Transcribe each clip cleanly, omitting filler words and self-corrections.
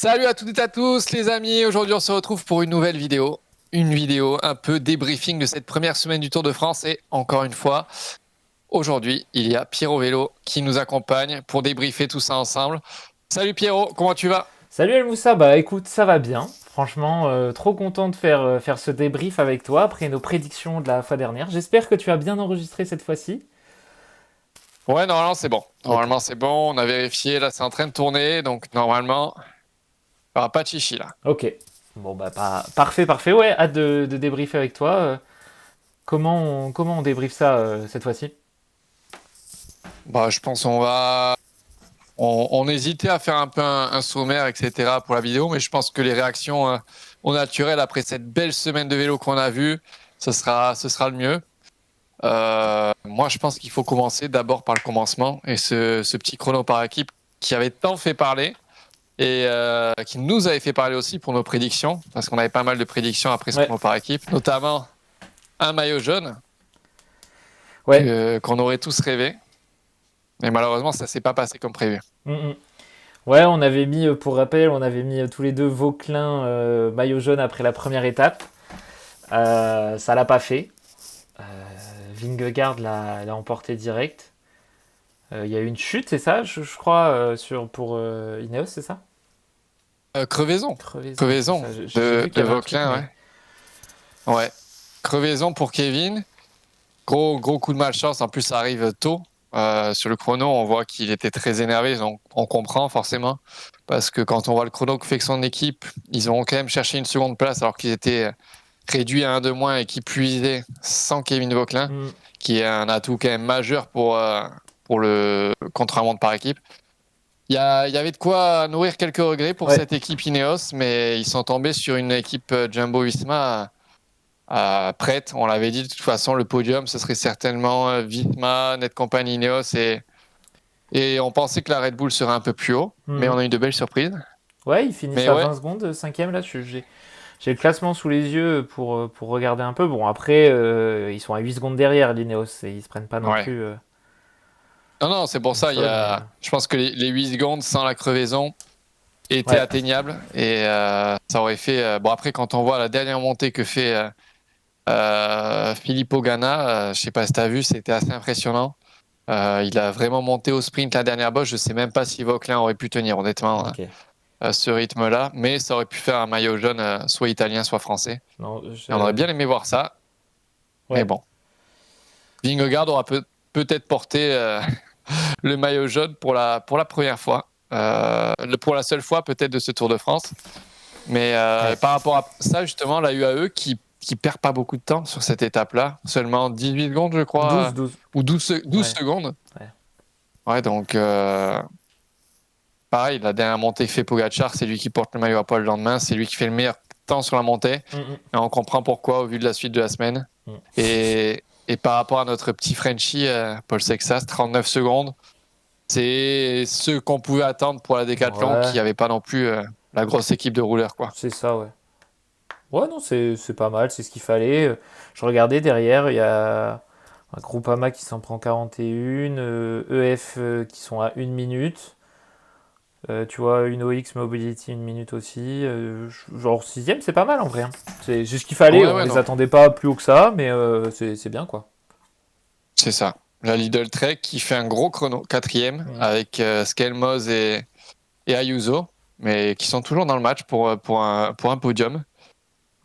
Salut à toutes et à tous les amis, aujourd'hui on se retrouve pour une nouvelle vidéo. Une vidéo un peu débriefing de cette première semaine du Tour de France et encore une fois, aujourd'hui il y a Pierrot Vélo qui nous accompagne pour débriefer tout ça ensemble. Salut Pierrot, comment tu vas? Salut El Moussa, bah écoute, ça va bien. Franchement, trop content de faire ce débrief avec toi après nos prédictions de la fois dernière. J'espère que tu as bien enregistré cette fois-ci. Ouais, normalement c'est bon. Ok. Normalement c'est bon, on a vérifié, là c'est en train de tourner, donc normalement il n'y aura pas de chichi là. Ok. Bon bah parfait, parfait. Ouais, hâte de débriefer avec toi. Comment on débriefe ça cette fois-ci? Bah, je pense on hésitait à faire un peu un sommaire, etc. pour la vidéo, mais je pense que les réactions au naturel après cette belle semaine de vélo qu'on a vue, ce sera le mieux. Moi, je pense qu'il faut commencer d'abord par le commencement et ce petit chrono par équipe qui avait tant fait parler et qui nous avait fait parler aussi pour nos prédictions, parce qu'on avait pas mal de prédictions après ce Ouais, chrono par équipe, notamment un maillot jaune ouais. qu'on aurait tous rêvé. Mais malheureusement, ça s'est pas passé comme prévu. Mm, mm. Ouais, on avait mis, pour rappel, on avait mis tous les deux Vauclin maillot jaune après la première étape. Ça l'a pas fait. Euh, Vingegaard l'a emporté direct. Il y a eu une chute, c'est ça, je crois, pour Ineos, c'est ça? Crevaison. Crevaison, c'est Crevaison ça. J'ai de, vu qu'il de y avait un truc, Vauquelin, mais. ouais. Ouais. Crevaison pour Kevin. Gros coup de malchance. En plus, ça arrive tôt. Sur le chrono, on voit qu'il était très énervé. Donc, on comprend forcément. Parce que quand on voit le chrono que fait que son équipe, ils ont quand même cherché une seconde place alors qu'ils étaient réduits à un de moins et qui puisaient sans Kevin Vauquelin, Hmm. qui est un atout quand même majeur pour le contre-la-montre par équipe. Il y avait de quoi nourrir quelques regrets pour Ouais, cette équipe Ineos, mais ils sont tombés sur une équipe Jumbo-Visma prête. On l'avait dit de toute façon, le podium, ce serait certainement Visma, Netcompany, Ineos, et on pensait que la Red Bull serait un peu plus haut, mais hmm. on a eu de belles surprises. Ouais, ils finissent Mais à ouais, 20 secondes, cinquième là. J'ai le classement sous les yeux pour regarder un peu. Bon, après, ils sont à 8 secondes derrière l'Ineos et ils se prennent pas non ouais. plus Non, non, c'est pour une ça. faute, mais. Je pense que les 8 secondes sans la crevaison étaient Ouais. atteignables et ça aurait fait. Bon, après, quand on voit la dernière montée que fait Filippo Ganna, je sais pas si tu as vu, c'était assez impressionnant. Il a vraiment monté au sprint la dernière bosse. Je sais même pas si Vauquelin aurait pu tenir, honnêtement, Ok. ce rythme-là. Mais ça aurait pu faire un maillot jaune, soit italien, soit français. Non, Et on aurait bien aimé voir ça. Mais Ouais. bon, Vingegaard aura peut-être porté le maillot jaune pour la première fois. Pour la seule fois peut-être de ce Tour de France. Mais Ouais. par rapport à ça, justement, la UAE qui perd pas beaucoup de temps sur cette étape-là. Seulement 18 secondes, je crois, 12. ou 12 Ouais. secondes. Ouais. Ouais, donc pareil, la dernière montée que fait Pogacar, c'est lui qui porte le maillot à poil le lendemain, c'est lui qui fait le meilleur temps sur la montée. Hmm, Et on comprend pourquoi au vu de la suite de la semaine. hmm, hmm. Et par rapport à notre petit Frenchie, Paul Sexas, 39 secondes, c'est ce qu'on pouvait attendre pour la Décathlon, Ouais, qui n'avait pas non plus la grosse équipe de rouleurs, quoi. c'est ça, ouais. Ouais, non, c'est pas mal, c'est ce qu'il fallait. Je regardais derrière, il y a un Groupama qui s'en prend 41, EF qui sont à 1 minute. Tu vois, une OX Mobility 1 minute aussi. Genre sixième, c'est pas mal en vrai, hein. C'est ce qu'il fallait, Ouais, on ouais, les non, attendait pas plus haut que ça, mais c'est bien quoi. c'est ça. La Lidl Trek qui fait un gros chrono, quatrième, Mm. avec Skelmoz et Ayuso, mais qui sont toujours dans le match pour un podium.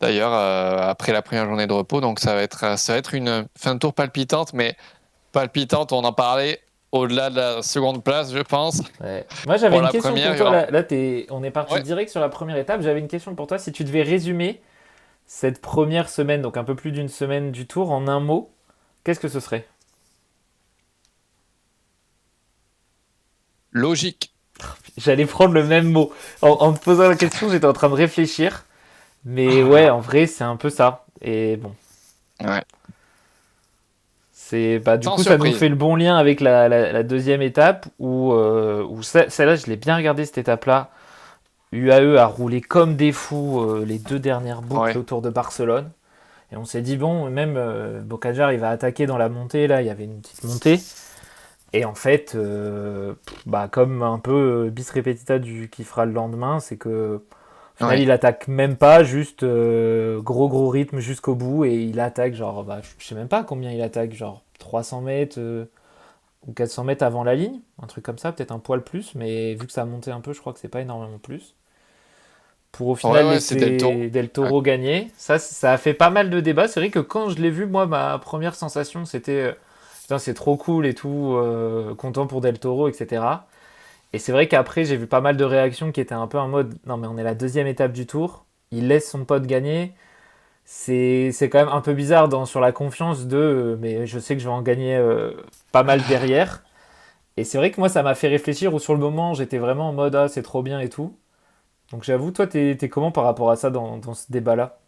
D'ailleurs, après la première journée de repos. Donc, ça va être une fin de tour palpitante, mais palpitante, on en parlait au-delà de la seconde place, je pense. Ouais. Moi j'avais Pour une la question première, pour il y toi, aura. on est parti Ouais, direct sur la première étape. J'avais une question pour toi, si tu devais résumer cette première semaine, donc un peu plus d'une semaine du tour, en un mot, qu'est-ce que ce serait? logique. J'allais prendre le même mot. En te posant la question, j'étais en train de réfléchir. Mais ouais, en vrai, c'est un peu ça. Et bon, Ouais. c'est bah du Sans coup, ça nous surprise. fait le bon lien avec la deuxième étape où celle-là, je l'ai bien regardé cette étape-là. UAE a roulé comme des fous les deux dernières boucles Ouais. autour de Barcelone. Et on s'est dit, bon, même Bocajar, il va attaquer dans la montée. Là, il y avait une petite montée. Et en fait, bah, comme un peu bis repetita du qui fera le lendemain, c'est que au final, Ouais. il attaque même pas, juste gros rythme jusqu'au bout et il attaque genre, bah, je sais même pas combien il attaque, genre 300 mètres ou 400 mètres avant la ligne, un truc comme ça, peut-être un poil plus, mais vu que ça a monté un peu, je crois que c'est pas énormément plus. Pour au Ouais, final ouais, c'est Del Toro. laisser Del Ouais. Toro gagner, ça a fait pas mal de débats. C'est vrai que quand je l'ai vu, moi, ma première sensation, c'était putain, c'est trop cool et tout, content pour Del Toro, etc. Et c'est vrai qu'après, j'ai vu pas mal de réactions qui étaient un peu en mode non, mais on est la deuxième étape du tour, il laisse son pote gagner. C'est quand même un peu bizarre sur la confiance de mais je sais que je vais en gagner pas mal derrière. Et c'est vrai que moi, ça m'a fait réfléchir où sur le moment, j'étais vraiment en mode ah, c'est trop bien et tout. Donc j'avoue, toi, t'es comment par rapport à ça dans ce débat-là?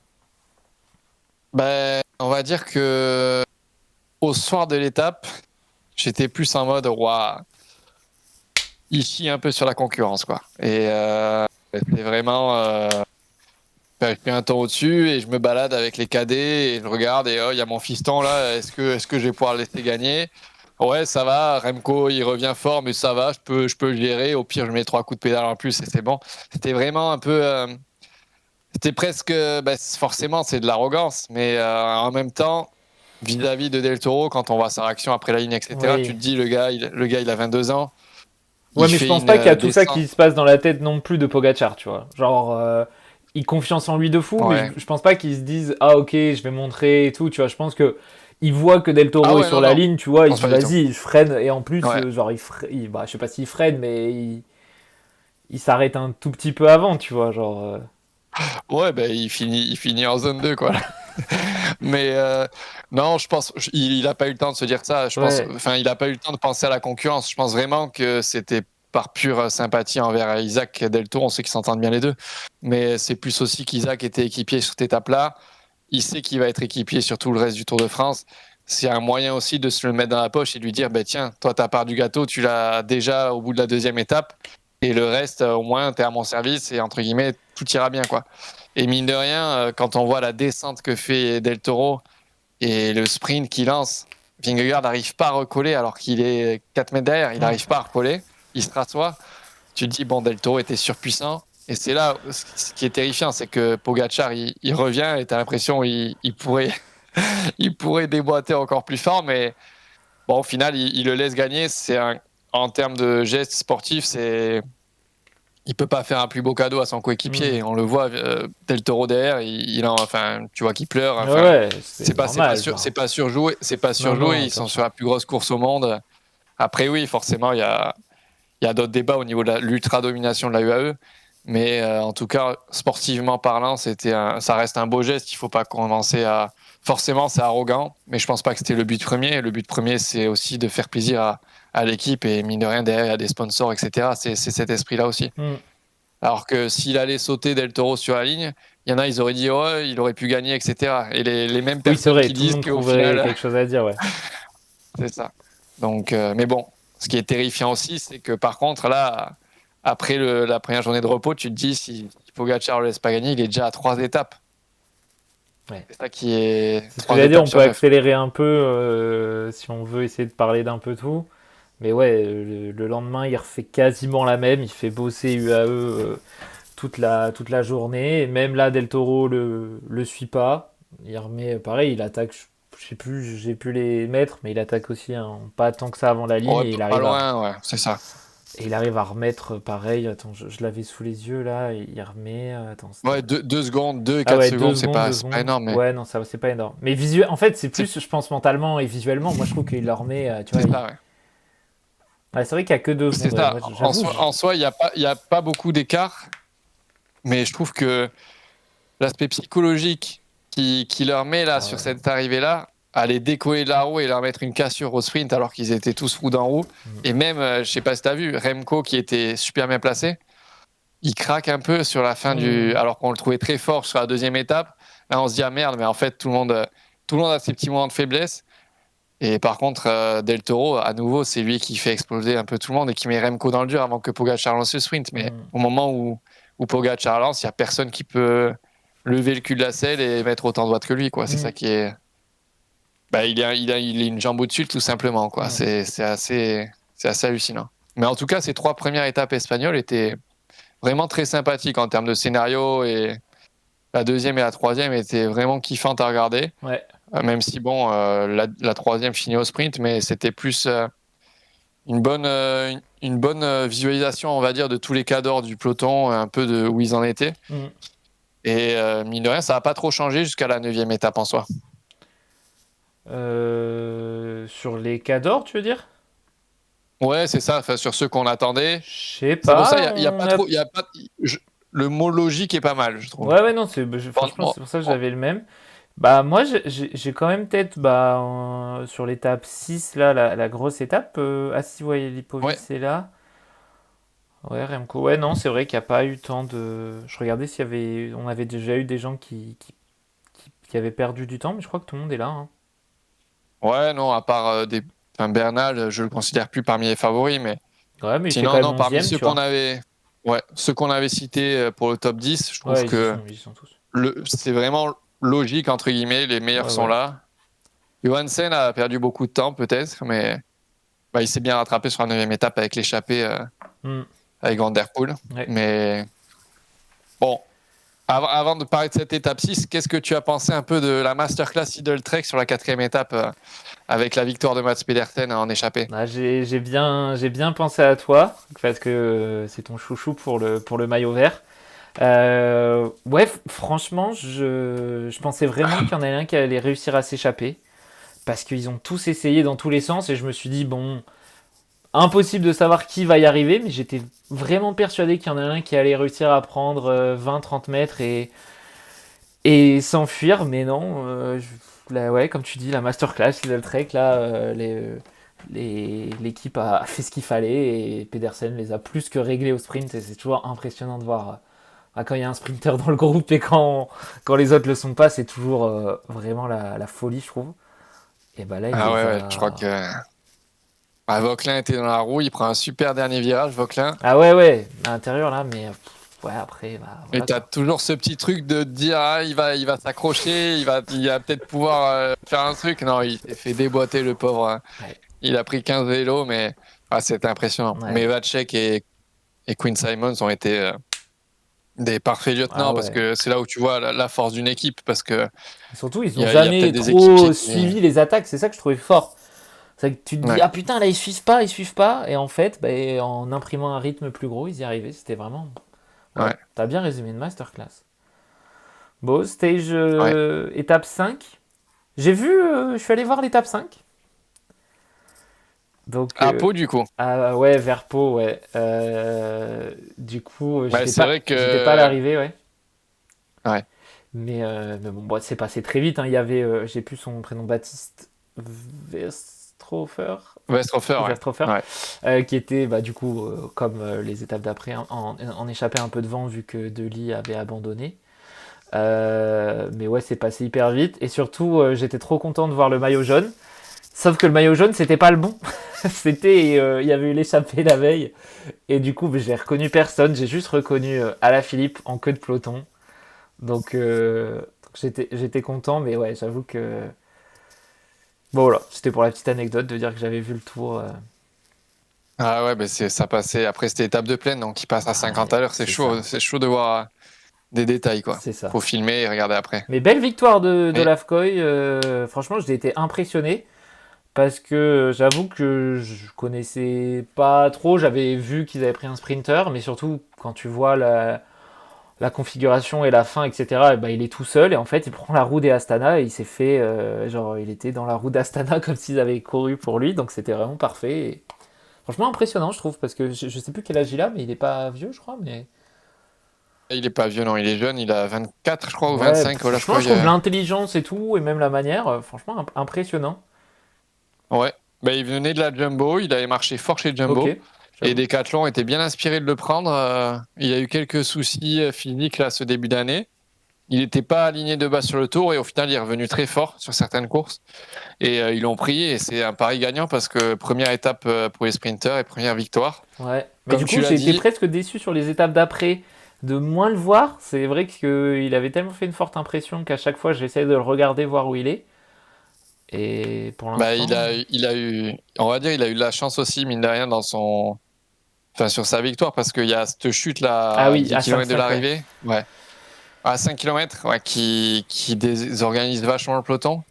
Ben, on va dire que au soir de l'étape, j'étais plus en mode, waouh, il chie un peu sur la concurrence, quoi. Et c'est vraiment, ben, je fais un tour au-dessus et je me balade avec les cadets et je regarde et oh, il y a mon fiston là. Est-ce que je vais pouvoir le laisser gagner? Ouais, ça va. Remco, il revient fort, mais ça va. Je peux le gérer. Au pire, je mets 3 coups de pédale en plus et c'est bon. C'était vraiment un peu, c'était presque, ben, forcément, c'est de l'arrogance, mais en même temps, vis-à-vis de Del Toro, quand on voit sa réaction après la ligne, etc., tu Oui. te dis, le gars, il a 22 ans, Ouais, il mais je fait pense une pas qu'il y a tout ça descente. qui se passe dans la tête non plus de Pogachar, tu vois. Genre, il confiance en lui de fou, mais Ouais. je pense pas qu'il se dise ah ok, je vais montrer et tout, tu vois. Je pense que il voit que Del Ah Toro est ouais, sur non, la non, ligne, tu vois, je il pense se dit pas du tout. vas-y, je freine et en plus, Ouais. genre bah, je sais pas s'il freine, mais il s'arrête un tout petit peu avant, tu vois, genre. Ouais, ben, il finit en zone 2 quoi. Mais non, je pense, il a pas eu le temps de se dire ça. Je pense, Ouais. enfin, il a pas eu le temps de penser à la concurrence. Je pense vraiment que c'était par pure sympathie envers Isaac Del Toro. On sait qu'ils s'entendent bien les deux, mais c'est plus aussi qu'Isaac était équipier sur cette étape-là. Il sait qu'il va être équipier sur tout le reste du Tour de France. C'est un moyen aussi de se le mettre dans la poche et de lui dire, ben tiens, toi, ta part du gâteau, tu l'as déjà au bout de la deuxième étape. Et le reste, au moins, tu es à mon service et entre guillemets, tout ira bien, quoi. Et mine de rien, quand on voit la descente que fait Del Toro et le sprint qu'il lance, Vingegaard n'arrive pas à recoller alors qu'il est 4 mètres derrière. Il Hmm. n'arrive pas à recoller. Il se rassoit. Tu te dis, bon, Del Toro était surpuissant. Et c'est là, ce qui est terrifiant, c'est que Pogacar, il revient et tu as l'impression il pourrait, il pourrait déboîter encore plus fort. Mais bon, au final, il le laisse gagner. En termes de gestes sportifs, il peut pas faire un plus beau cadeau à son Hmm. coéquipier. On le voit, Del Toro derrière, enfin, tu vois qu'il pleure. Ouais, Enfin, ouais, c'est normal, c'est genre. pas surjoué, c'est pas Non, surjoué. non, Ils bien sont sûr. sur la plus grosse course au monde. Après, oui, forcément, il y a d'autres débats au niveau de l'ultra domination de la UAE. Mais en tout cas, sportivement parlant, ça reste un beau geste. Il faut pas commencer à. Forcément, c'est arrogant, mais je pense pas que c'était le but premier. Le but premier, c'est aussi de faire plaisir à l'équipe et mine de rien, derrière, il y a des sponsors, etc. C'est cet esprit-là aussi. Hmm. Alors que s'il allait sauter Del Toro sur la ligne, il y en a, ils auraient dit, oh, il aurait pu gagner, etc. Et les mêmes Oui, c'est personnes vrai, qui tout le disent monde qu'au trouverait final, quelque chose à dire, ouais. c'est ça. Donc, mais bon, ce qui est terrifiant aussi, c'est que par contre, là, après la première journée de repos, tu te dis, si Pogacar ne le laisse pas gagner, il est déjà à 3 étapes. Ouais. C'est ça qui est C'est ce que 3 j'allais dire, étapes on peut sur 9. accélérer un peu si on veut essayer de parler d'un peu tout. Mais ouais, le lendemain, il refait quasiment la même. Il fait bosser UAE toute la journée. Et même là, Del Toro le suit pas. Il remet, pareil, il attaque, je sais plus, j'ai pu les mettre, mais il attaque aussi pas tant que ça avant la ligne. Ouais, Et pas loin, ouais, c'est ça. il arrive à remettre pareil. Attends, je l'avais sous les yeux là. Et il remet. Attends, c'était. Ouais, 2 secondes, 2 et Ah 4 ouais, deux secondes, secondes, deux c'est pas secondes. énorme, mais Ouais, non, ça c'est pas énorme. Mais en fait, c'est c'est plus, je pense, mentalement et visuellement. Moi, je trouve qu'il leur met, tu vois, c'est ça, ouais. ouais, c'est vrai qu'il y a que deux C'est secondes. Ouais. ça. Moi, En j'avoue. soi, en soi, il y a pas beaucoup d'écart, mais je trouve que l'aspect psychologique qui leur met là Ah sur ouais. cette arrivée-là, à les décoller de la roue et leur mettre une cassure au sprint alors qu'ils étaient tous roue dans roue. Mm. Et même, je sais pas si tu as vu, Remco qui était super bien placé, il craque un peu sur la fin Mm. alors qu'on le trouvait très fort sur la deuxième étape. Là, on se dit, ah merde, mais en fait, tout le monde a ses petits moments de faiblesse. Et par contre, Del Toro, à nouveau, c'est lui qui fait exploser un peu tout le monde et qui met Remco dans le dur avant que Pogacar lance le sprint. Mais Mm. au moment où Pogacar lance, il n'y a personne qui peut lever le cul de la selle et mettre autant de watts que lui, quoi. C'est Mm. ça qui est. Bah, il est une jambe au-dessus, tout simplement, quoi. Mm. C'est assez hallucinant. Mais en tout cas, ces 3 premières étapes espagnoles étaient vraiment très sympathiques en termes de scénario, et la deuxième et la troisième étaient vraiment kiffantes à regarder. Ouais. Même si, bon, la troisième finit au sprint, mais c'était plus une bonne visualisation, on va dire, de tous les cadors du peloton, un peu de où ils en étaient. Mm. Et mine de rien, ça n'a pas trop changé jusqu'à la 9e étape en soi. Sur les Cadors, tu veux dire? Ouais, c'est ça, enfin, sur ceux qu'on attendait. Je sais C'est pour ça, pas, il y a pas trop. Le mot logique est pas mal, je trouve. Ouais, ouais, non, franchement, En- c'est pour ça que en- j'avais le même. Bah, moi, j'ai quand même peut-être, bah, sur l'étape 6 là, la grosse étape. Ah, si, ouais, Ouais, Lipovic est là. Ouais, Remco. Ouais, non, c'est vrai qu'il n'y a pas eu tant de. Je regardais s'il y avait. On avait déjà eu des gens qui avaient perdu du temps, mais je crois que tout le monde est là, hein. ouais, non, à part enfin, Bernal, je le considère plus parmi les favoris, mais Ouais, mais il fait quand sinon, même non, parmi 11e, ceux tu qu'on vois. avait, ouais, ceux qu'on avait cités pour le top 10, je trouve Ouais, que ils y sont tous. c'est vraiment logique, entre guillemets, les meilleurs Ouais, sont ouais. là. Johansen a perdu beaucoup de temps, peut-être, mais bah, il s'est bien rattrapé sur la 9e étape avec l'échappée Hmm, avec Van Der Poel. ouais. Mais bon, avant de parler de cette étape 6, qu'est-ce que tu as pensé un peu de la masterclass Idle Trek sur la 4e étape avec la victoire de Mats Pedersen en échappée? Ah, j'ai bien pensé à toi, parce que c'est ton chouchou pour le maillot vert. Ouais, franchement, je pensais vraiment qu'il y en avait un qui allait réussir à s'échapper. Parce qu'ils ont tous essayé dans tous les sens et je me suis dit, bon, impossible de savoir qui va y arriver, mais j'étais vraiment persuadé qu'il y en a un qui allait réussir à prendre 20-30 mètres et s'enfuir, mais non. Là, ouais, comme tu dis, la masterclass, Lidl Trek, là, l'équipe a fait ce qu'il fallait et Pedersen les a plus que réglés au sprint et c'est toujours impressionnant de voir. Quand il y a un sprinter dans le groupe et quand les autres le sont pas, c'est toujours vraiment la folie, je trouve. Et bah là, il Ah ouais, les ouais, je crois a. que Vauquelin était dans la roue, il prend un super dernier virage, Vauquelin. Ah ouais, ouais, à l'intérieur là, mais ouais, après, bah Et voilà t'as quoi. toujours ce petit truc de te dire, ah, il va s'accrocher, il va peut-être pouvoir faire un truc. Non, il s'est fait déboîter, le pauvre, hein. Ouais, Il a pris 15 vélos, mais c'était impressionnant. ouais. Mais Vacek et Quinn Simons ont été des parfaits Ah lieutenants, parce ouais. que c'est là où tu vois la force d'une équipe, parce que Et surtout, ils il y ont a, il y a peut-être jamais des équipiers trop qui. suivi les attaques, c'est ça que je trouvais fort. C'est que tu te dis, Ouais. ah putain, là ils suivent pas, et en fait, bah, en imprimant un rythme plus gros, ils y arrivaient. C'était vraiment. Ouais, Ouais. t'as bien résumé une masterclass. Bon, stage Ouais. étape 5. J'ai vu, je suis allé voir l'étape 5. Donc, À Pau, du coup. ah ouais, vers Pau, ouais. Du coup, Ouais, c'est vrai j'étais pas à que. l'arrivée, ouais. Ouais. Mais bon, c'est passé très vite, hein. Il y avait, j'ai plus son prénom, Baptiste Westrofer, Westhofer, ou ouais. Verstrofer, Ouais. qui était, bah, du coup, comme les étapes d'après, hein, en échappé un peu devant vu que Dely avait abandonné. Mais ouais, c'est passé hyper vite. Et surtout, j'étais trop content de voir le maillot jaune. Sauf que le maillot jaune, c'était pas le bon. C'était, il y avait eu l'échappée la veille. Et du coup, j'ai reconnu personne. J'ai juste reconnu Alaphilippe en queue de peloton. Donc j'étais content. Mais ouais, j'avoue que. Bon, voilà. C'était pour la petite anecdote de dire que j'avais vu le tour. Ah ouais, ça passait. Après, c'était étape de plaine, donc il passe à Ah, 50 à l'heure. C'est c'est chaud, ça. c'est chaud de voir des détails, quoi. C'est ça. Faut filmer et regarder après. Mais belle victoire de Mais Lafcoy. Franchement, j'ai été impressionné. Parce que j'avoue que je connaissais pas trop. J'avais vu qu'ils avaient pris un sprinter, mais surtout quand tu vois la configuration et la fin, etc., et ben, il est tout seul et en fait il prend la roue des Astana et il s'est fait. Genre, il était dans la roue d'Astana comme s'ils avaient couru pour lui, donc c'était vraiment parfait. Et franchement impressionnant, je trouve, parce que je sais plus quel âge il a, mais il est pas vieux, je crois. Mais il est pas vieux, non, il est jeune, il a 24, je crois, ou ouais, 25, voilà, je franchement, crois. je trouve l'intelligence et tout, et même la manière, franchement impressionnant. Ouais. Bah, il venait de la Jumbo, il avait marché fort chez Ok, Jumbo. Et j'avoue. Decathlon était bien inspiré de le prendre. Il a eu quelques soucis physiques là, ce début d'année. Il n'était pas aligné de base sur le tour et au final, il est revenu très fort sur certaines courses. Et ils l'ont pris et c'est un pari gagnant parce que première étape pour les sprinters et première victoire. Ouais. Mais Comme du coup, tu l'as j'ai été dit, presque déçu sur les étapes d'après de moins le voir. C'est vrai qu'il avait tellement fait une forte impression qu'à chaque fois, j'essaie de le regarder, voir où il est. Et pour Bah, l'instant, on va dire, il a eu de la chance aussi, mine de rien, sur sa victoire, parce qu'il y a cette chute ah là, à oui, 10 à km de 5 ouais. l'arrivée. Ouais. À 5 km, ouais, qui désorganise vachement le peloton.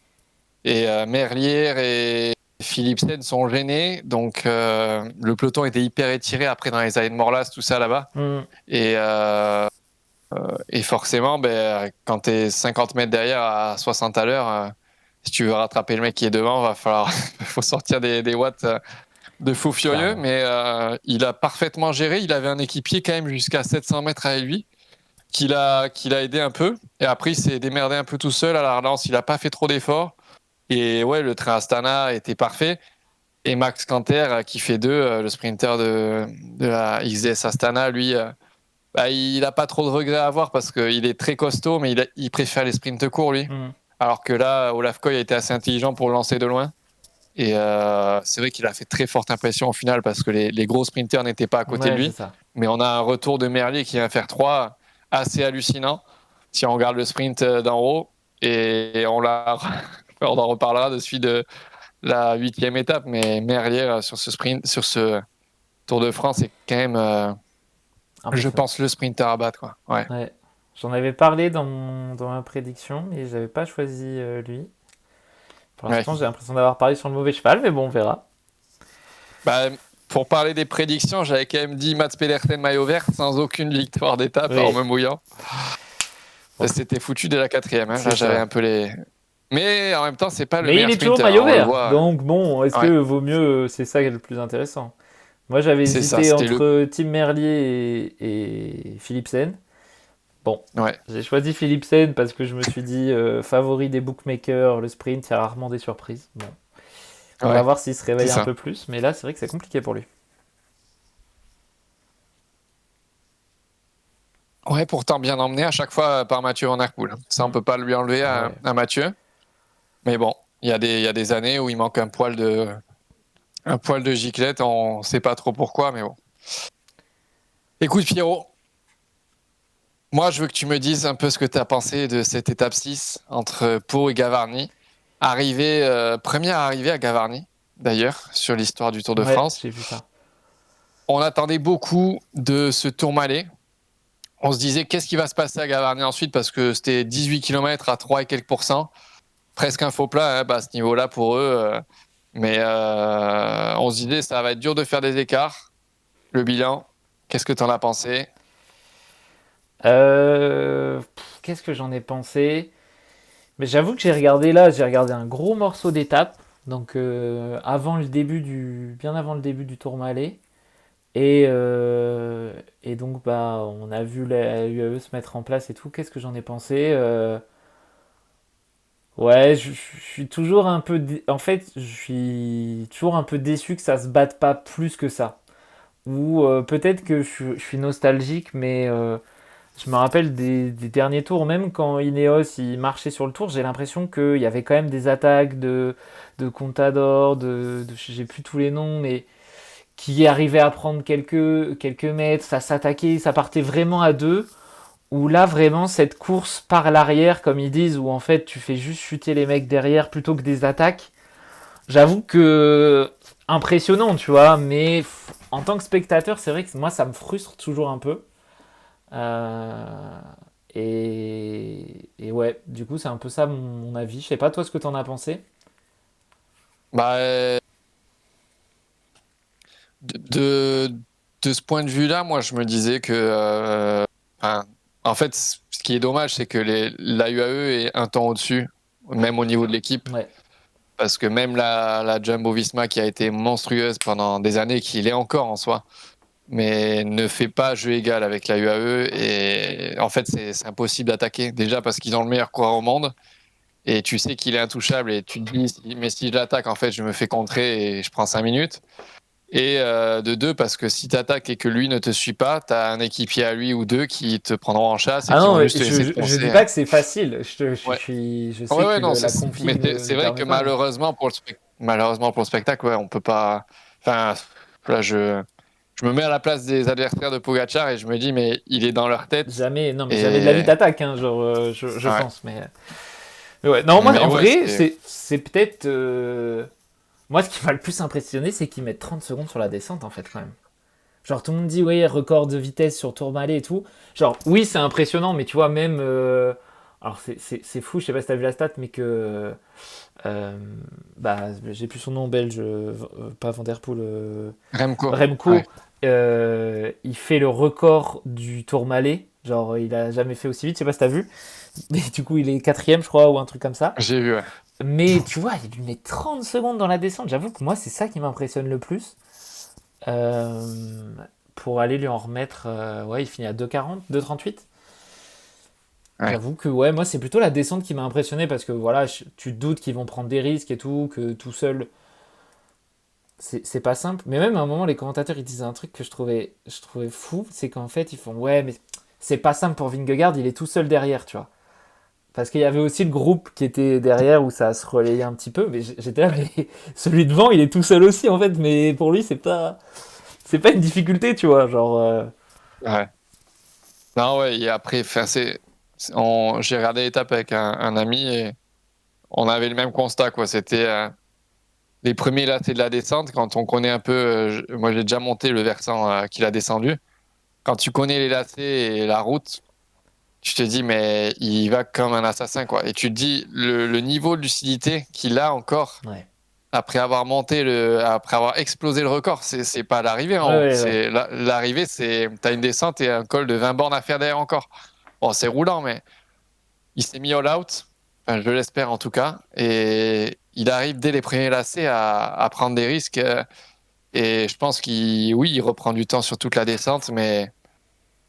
Et Merlier et Philipsen sont gênés. Donc, le peloton était hyper étiré après dans les allées de Morlas, tout ça là-bas. Mm. Et forcément, ben, quand tu es 50 mètres derrière à 60 à l'heure, si tu veux rattraper le mec qui est devant, va falloir faut sortir des watts de fou furieux. Clairement. Mais il a parfaitement géré. Il avait un équipier quand même jusqu'à 700 mètres avec lui qui l'a aidé un peu. Et après, il s'est démerdé un peu tout seul à la relance. Il n'a pas fait trop d'efforts. Et ouais, le train Astana était parfait. Et Max Canter, qui fait 2, le sprinter de la XDS Astana, lui, bah, il n'a pas trop de regrets à avoir parce qu'il est très costaud, mais il préfère les sprints courts, lui. Mm. Alors que là, Olaf Koy a été assez intelligent pour le lancer de loin. Et c'est vrai qu'il a fait très forte impression au final parce que les gros sprinters n'étaient pas à côté de Ouais, c'est lui. ça. Mais on a un retour de Merlier qui vient faire 3 assez hallucinant si on regarde le sprint d'en haut. Et on en reparlera de celui de la 8e étape. Mais Merlier sur ce sprint, sur ce Tour de France, est quand même, je Impressionnant. pense, le sprinter à battre, quoi. Ouais. Ouais. J'en avais parlé dans ma prédiction, mais j'avais pas choisi lui. Pour Ouais. l'instant, j'ai l'impression d'avoir parlé sur le mauvais cheval, mais bon, on verra. Bah, pour parler des prédictions, j'avais quand même dit Mats Pedersen maillot vert sans aucune victoire d'étape en Oui, me mouillant. bon, C'était foutu dès la 4e. Hein. c'est Là, j'avais ça. un peu les. Mais en même temps, c'est pas le Mais il meilleur est toujours sprinter. Hein, maillot on le vert. voit. Donc bon, est-ce Ouais, que vaut mieux, c'est ça qui est le plus intéressant. Moi, j'avais c'est ça. hésité C'était le. entre Tim Merlier et Philipsen. Bon, Ouais, j'ai choisi Philipsen parce que je me suis dit, favori des bookmakers, le sprint, il y a rarement des surprises. Bon, on va ouais, voir s'il se c'est réveille un ça. peu plus, mais là, c'est vrai que c'est compliqué pour lui. Ouais, pourtant bien emmené à chaque fois par Mathieu Van Der Poel. Ça, on Mm. peut pas lui enlever Ah à, ouais. à Mathieu. Mais bon, il y a des années où il manque un poil de giclette. On sait pas trop pourquoi, mais bon. Écoute, Pierrot. Moi, je veux que tu me dises un peu ce que tu as pensé de cette étape 6 entre Pau et Gavarnie. Première arrivée à Gavarnie, d'ailleurs, sur l'histoire du Tour de Ouais, France. j'ai vu ça. On attendait beaucoup de ce Tourmalet. On se disait qu'est-ce qui va se passer à Gavarnie ensuite parce que c'était 18 km à 3 et quelques pourcents. Presque un faux plat à ce niveau-là pour eux. Mais on se disait ça va être dur de faire des écarts. Le bilan, qu'est-ce que tu en as pensé? Qu'est-ce que j'en ai pensé? Mais j'avoue que j'ai regardé là, j'ai regardé un gros morceau d'étape, donc bien avant le début du Tourmalet. Et donc bah on a vu la UAE se mettre en place et tout. Qu'est-ce que j'en ai pensé? Ouais, je suis toujours un peu, en fait, je suis toujours un peu déçu que ça se batte pas plus que ça. Ou peut-être que je suis nostalgique, mais je me rappelle des derniers tours, même quand Ineos il marchait sur le tour, j'ai l'impression qu'il y avait quand même des attaques de Contador, j'ai plus tous les noms, mais qui arrivaient à prendre quelques mètres, ça s'attaquait, ça partait vraiment à deux. Où là vraiment cette course par l'arrière, comme ils disent, où en fait tu fais juste chuter les mecs derrière plutôt que des attaques. J'avoue que impressionnant, tu vois, mais en tant que spectateur, c'est vrai que moi ça me frustre toujours un peu. Euh, et ouais, du coup, c'est un peu ça mon avis. Je sais pas, toi, ce que t'en as pensé. Bah, de, de ce point de vue-là, moi, je me disais que, enfin, en fait, ce qui est dommage, c'est que la UAE est un temps au-dessus, même au niveau de l'équipe, Ouais. parce que même la Jumbo-Visma, qui a été monstrueuse pendant des années, qui l'est encore en soi, mais ne fait pas jeu égal avec la UAE, et en fait, c'est impossible d'attaquer, déjà parce qu'ils ont le meilleur coureur au monde, et tu sais qu'il est intouchable, et tu te dis, mais si je l'attaque, en fait, je me fais contrer et je prends 5 minutes. Et de deux, parce que si tu attaques et que lui ne te suit pas, tu as un équipier à lui ou deux qui te prendront en chasse et Ah qui non, vont mais juste te laisser te je dis poncer. pas que c'est facile. Ouais, Je sais ouais, que ouais, non, la mais config c'est ne vrai que permet pas, mais. malheureusement pour le spectacle, ouais, on peut pas. Enfin, là, je me mets à la place des adversaires de Pogacar et je me dis, mais il est dans leur tête. Jamais, non, mais jamais de la vie Et t'attaque, hein, genre, je ouais, pense. Mais ouais, non, moi, Mais en ouais, vrai, c'est c'est peut-être. Moi, ce qui m'a le plus impressionné, c'est qu'ils mettent 30 secondes sur la descente, en fait, quand même. Genre, tout le monde dit, oui, record de vitesse sur Tourmalet et tout. Genre, oui, c'est impressionnant, mais tu vois, même. Alors, c'est fou, je sais pas si t'as vu la stat, mais que. euh, Bah, j'ai plus son nom belge, pas Van Der Poel, Remco. Ouais. Remco. Il fait le record du Tourmalet. Genre, il a jamais fait aussi vite, je sais pas si t'as vu. Mais du coup, il est quatrième, je crois, ou un truc comme ça. J'ai vu, ouais. Mais tu vois, il lui met 30 secondes dans la descente. J'avoue que moi, c'est ça qui m'impressionne le plus. Euh, pour aller lui en remettre. Ouais, il finit à 2,40, 2,38. Ouais. J'avoue que ouais, moi, c'est plutôt la descente qui m'a impressionné parce que voilà, tu te doutes qu'ils vont prendre des risques et tout, que tout seul, c'est pas simple. Mais même à un moment, les commentateurs ils disaient un truc que je trouvais fou, c'est qu'en fait, ils font ouais, mais c'est pas simple pour Vingegaard, il est tout seul derrière, tu vois. Parce qu'il y avait aussi le groupe qui était derrière où ça se relayait un petit peu, mais j'étais là, mais celui devant, il est tout seul aussi en fait, mais pour lui, c'est pas une difficulté, tu vois, genre. Ouais. Non, ouais, et après, enfin, j'ai regardé l'étape avec un ami et on avait le même constat, quoi. C'était les premiers lacets de la descente, quand on connaît un peu, moi j'ai déjà monté le versant qu'il a descendu. Quand tu connais les lacets et la route, tu te dis, mais il va comme un assassin, quoi. Et tu te dis, le niveau de lucidité qu'il a encore, Ouais. après avoir explosé le record, c'est pas l'arrivée Ouais, en haut. ouais, ouais. L'arrivée, t'as une descente et un col de 20 bornes à faire derrière encore. Bon, c'est roulant, mais il s'est mis all out. Enfin, je l'espère en tout cas. Et il arrive dès les premiers lacets à prendre des risques. Et je pense oui, il reprend du temps sur toute la descente, mais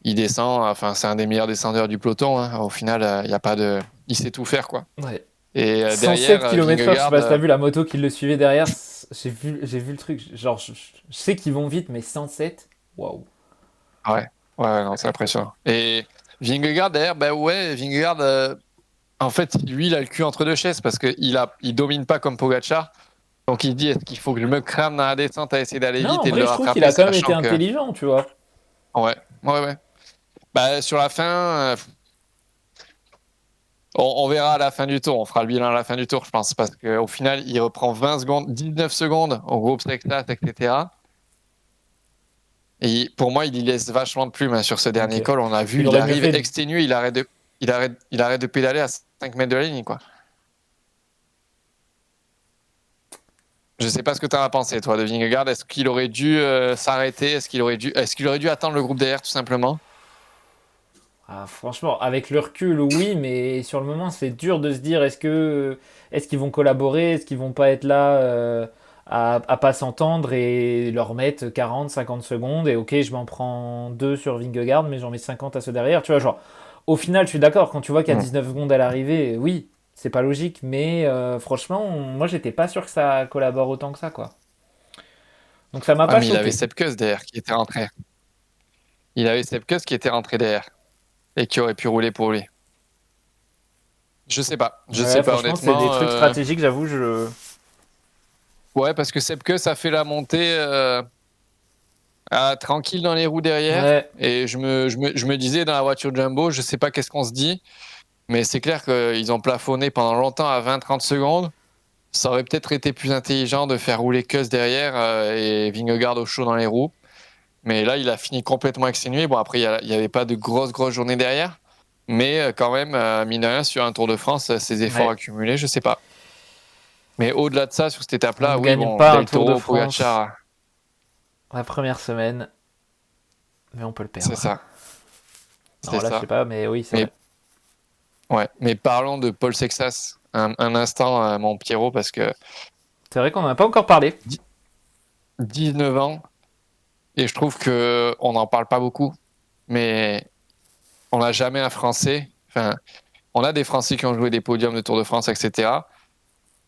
il descend. Enfin, c'est un des meilleurs descendeurs du peloton, hein. Au final, il y a pas de, il sait tout faire, quoi. Ouais. Et derrière, 107 km/h, je sais Vingegaard, pas si t'as vu la moto qui le suivait derrière. J'ai vu le truc. Genre, je sais qu'ils vont vite, mais 107, waouh. ouais, ouais, non, c'est impressionnant. Et Vingegaard, derrière, ben ouais, Vingegaard, en fait, lui, il a le cul entre deux chaises parce qu'il domine pas comme Pogacar. Donc il se dit, est-ce qu'il faut que je me crame dans la descente à essayer d'aller Non, vite en et de vrai, le je trouve qu'il rattraper, a quand même été sachant que, intelligent, tu vois. ouais, ouais, ouais. Bah, sur la fin, on verra à la fin du tour. On fera le bilan à la fin du tour, je pense, parce qu'au final, il reprend 20 secondes, 19 secondes au groupe Texas, etc. Et pour moi, il y laisse vachement de plumes, hein, sur ce dernier Ok. col. On a vu, Il il aurait mieux arrive fait. exténué, il arrête de pédaler à 5 mètres de la ligne, quoi. Je sais pas ce que tu en as pensé, toi, de Vingegaard. Est-ce qu'il aurait dû s'arrêter? Est-ce qu'il aurait dû attendre le groupe derrière, tout simplement? Ah, franchement, avec le recul, oui, mais sur le moment, c'est dur de se dire est-ce qu'ils vont collaborer, est-ce qu'ils vont pas être là à pas s'entendre et leur mettre 40, 50 secondes et ok, je m'en prends 2 sur Vingegaard, mais j'en mets 50 à ceux derrière. Tu vois, genre, au final, je suis d'accord, quand tu vois qu'il y a Hmm. 19 secondes à l'arrivée, oui, c'est pas logique, mais franchement, moi, j'étais pas sûr que ça collabore autant que ça, quoi. Donc ça m'a Ah, pas mais il avait choqué. Sepp Kuss derrière qui était rentré. Il avait Sepp Kuss qui était rentré derrière et qui aurait pu rouler pour lui. Je sais pas. Je sais Ouais, pas, franchement, c'est des honnêtement. trucs stratégiques, j'avoue, je. Ouais, parce que Sepp Kuss a fait la montée tranquille dans les roues derrière. Ouais, Et je me disais dans la voiture Jumbo, je sais pas qu'est-ce qu'on se dit, mais c'est clair qu'ils ont plafonné pendant longtemps à 20-30 secondes. Ça aurait peut-être été plus intelligent de faire rouler Kuss derrière et Vingegaard au chaud dans les roues. Mais là, il a fini complètement exténué. Bon, après, il n'y avait pas de grosses journées derrière. Mais quand même, mine de rien, sur un Tour de France, ces efforts ouais. accumulés, je sais pas. Mais au-delà de ça, sur cette On étape-là, ne oui, gagne bon, pas un Del Tour de Toro, France Pogacar, la première semaine, mais on peut le c'est perdre. ça. Non, C'est là, je sais ça. pas, mais oui, c'est Mais, vrai. ouais. Mais parlons de Paul Sexas un instant, mon Pierrot, parce que C'est vrai qu'on n'en a pas encore parlé. 19 ans, et je trouve qu'on n'en parle pas beaucoup, mais on n'a jamais un Français. Enfin, on a des Français qui ont joué des podiums de Tour de France, etc.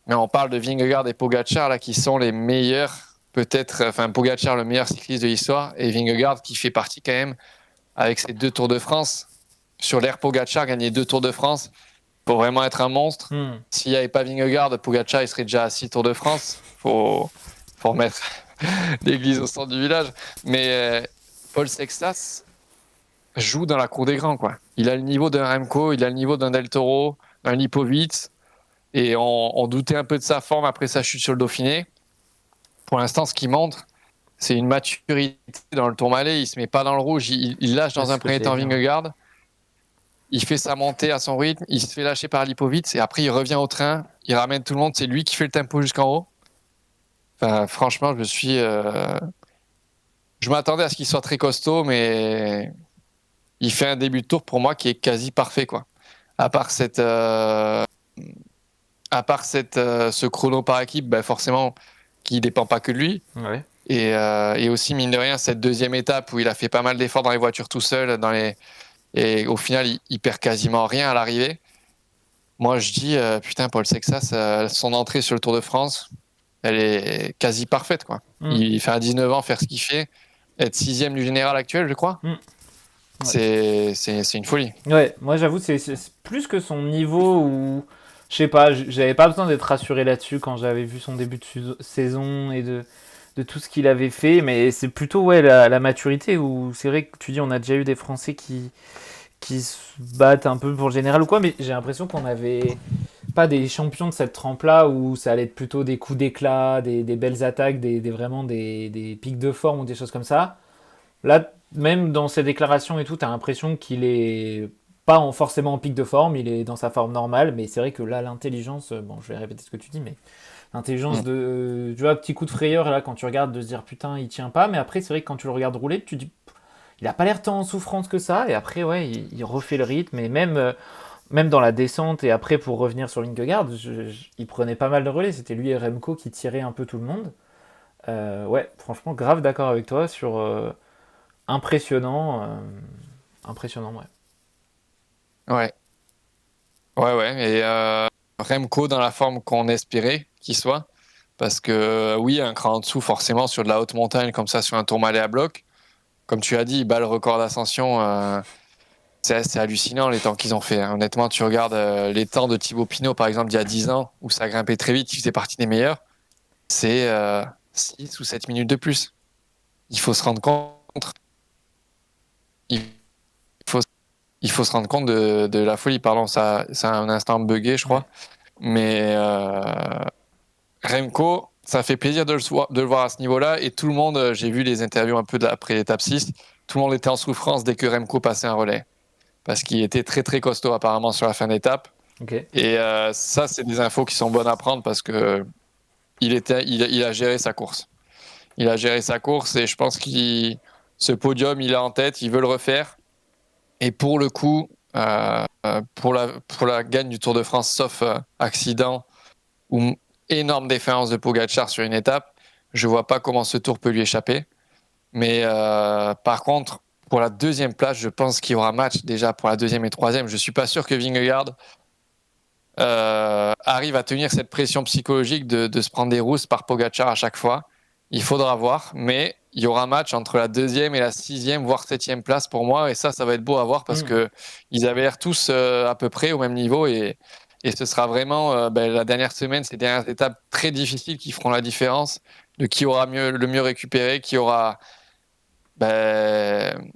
Mais on parle de Vingegaard et Pogacar, là, qui sont les meilleurs, peut-être, enfin, Pogacar, le meilleur cycliste de l'histoire, et Vingegaard, qui fait partie quand même, avec ses 2 Tours de France. Sur l'ère Pogacar, gagner 2 Tours de France, faut vraiment être un monstre. Hmm. S'il n'y avait pas Vingegaard, Pogacar, il serait déjà à 6 Tours de France. Faut remettre l'église au centre du village. Mais Paul Sextas joue dans la cour des grands, quoi. Il a le niveau d'un Remco, il a le niveau d'un Del Toro, d'un Lipovic. Et on doutait un peu de sa forme après sa chute sur le Dauphiné. Pour l'instant, ce qu'il montre, c'est une maturité dans le Tourmalet. Il se met pas dans le rouge. Il lâche Ouais, dans c'est un ce que premier j'allais temps dire. Vingegaard. Il fait sa montée à son rythme. Il se fait lâcher par Lipovitz. Et après, il revient au train. Il ramène tout le monde. C'est lui qui fait le tempo jusqu'en haut. Enfin, franchement, je m'attendais à ce qu'il soit très costaud, mais il fait un début de tour pour moi qui est quasi parfait, quoi. À part cette, euh, ce chrono par équipe, ben forcément, qui dépend pas que de lui. Ouais. Et aussi, mine de rien, cette deuxième étape où il a fait pas mal d'efforts dans les voitures tout seul, et au final, il perd quasiment rien à l'arrivée. Moi, je dis, putain, Paul Sexas, son entrée sur le Tour de France, elle est quasi parfaite, quoi. Mm. Il fait à 19 ans faire ce qu'il fait, être sixième du général actuel, je crois. Mm. Ouais. C'est une folie. Ouais, moi j'avoue, c'est plus que son niveau où, je sais pas, j'avais pas besoin d'être rassuré là-dessus quand j'avais vu son début de saison et de tout ce qu'il avait fait, mais c'est plutôt ouais, la maturité où c'est vrai que tu dis on a déjà eu des Français qui se battent un peu pour le général ou quoi, mais j'ai l'impression qu'on avait pas des champions de cette trempe-là où ça allait être plutôt des coups d'éclat, des belles attaques, vraiment des pics de forme ou des choses comme ça. Là, même dans ses déclarations et tout, t'as l'impression qu'il est pas forcément en pic de forme, il est dans sa forme normale, mais c'est vrai que là, l'intelligence, bon, je vais répéter ce que tu dis, mais l'intelligence Mm. de, tu vois, petit coup de frayeur, là, quand tu regardes, de se dire putain, il tient pas, mais après, c'est vrai que quand tu le regardes rouler, tu dis, il a pas l'air tant en souffrance que ça, et après, ouais, il refait le rythme, et même dans la descente, et après, pour revenir sur Vingegaard, il prenait pas mal de relais, c'était lui et Remco qui tiraient un peu tout le monde. Ouais, franchement, grave d'accord avec toi sur. Impressionnant, impressionnant, ouais. Ouais, ouais. Et Remco dans la forme qu'on espérait qu'il soit. Parce que oui, un cran en dessous, forcément, sur de la haute montagne, comme ça, sur un Tourmalet à bloc. Comme tu as dit, il bat le record d'ascension. C'est hallucinant les temps qu'ils ont fait, hein. Honnêtement, tu regardes les temps de Thibaut Pinot, par exemple, d'il y a 10 ans, où ça grimpait très vite, il faisait partie des meilleurs. C'est 6 ou 7 minutes de plus. Il faut se rendre compte. Il faut, il faut se rendre compte de la folie. Pardon, ça a un instant bugué, je Ouais. crois. Mais Remco, ça fait plaisir de le voir à ce niveau-là. Et tout le monde, j'ai vu les interviews un peu après l'étape 6, tout le monde était en souffrance dès que Remco passait un relais. Parce qu'il était très très costaud apparemment sur la fin d'étape. Ok. Et ça, c'est des infos qui sont bonnes à prendre parce que il a géré sa course. Il a géré sa course et je pense qu'il ce podium, il a en tête, il veut le refaire. Et pour le coup, pour la gagne du Tour de France, sauf accident ou énorme défaillance de Pogacar sur une étape, je vois pas comment ce Tour peut lui échapper. Mais par contre, pour la deuxième place, je pense qu'il y aura match déjà pour la deuxième et troisième. Je suis pas sûr que Vingegaard arrive à tenir cette pression psychologique de se prendre des rousses par Pogacar à chaque fois. Il faudra voir, mais il y aura un match entre la deuxième et la sixième, voire septième place pour moi, et ça va être beau à voir parce Mm. que ils avaient l'air tous à peu près au même niveau et ce sera vraiment la dernière semaine, ces dernières étapes très difficiles qui feront la différence de qui aura le mieux récupéré, qui aura ben,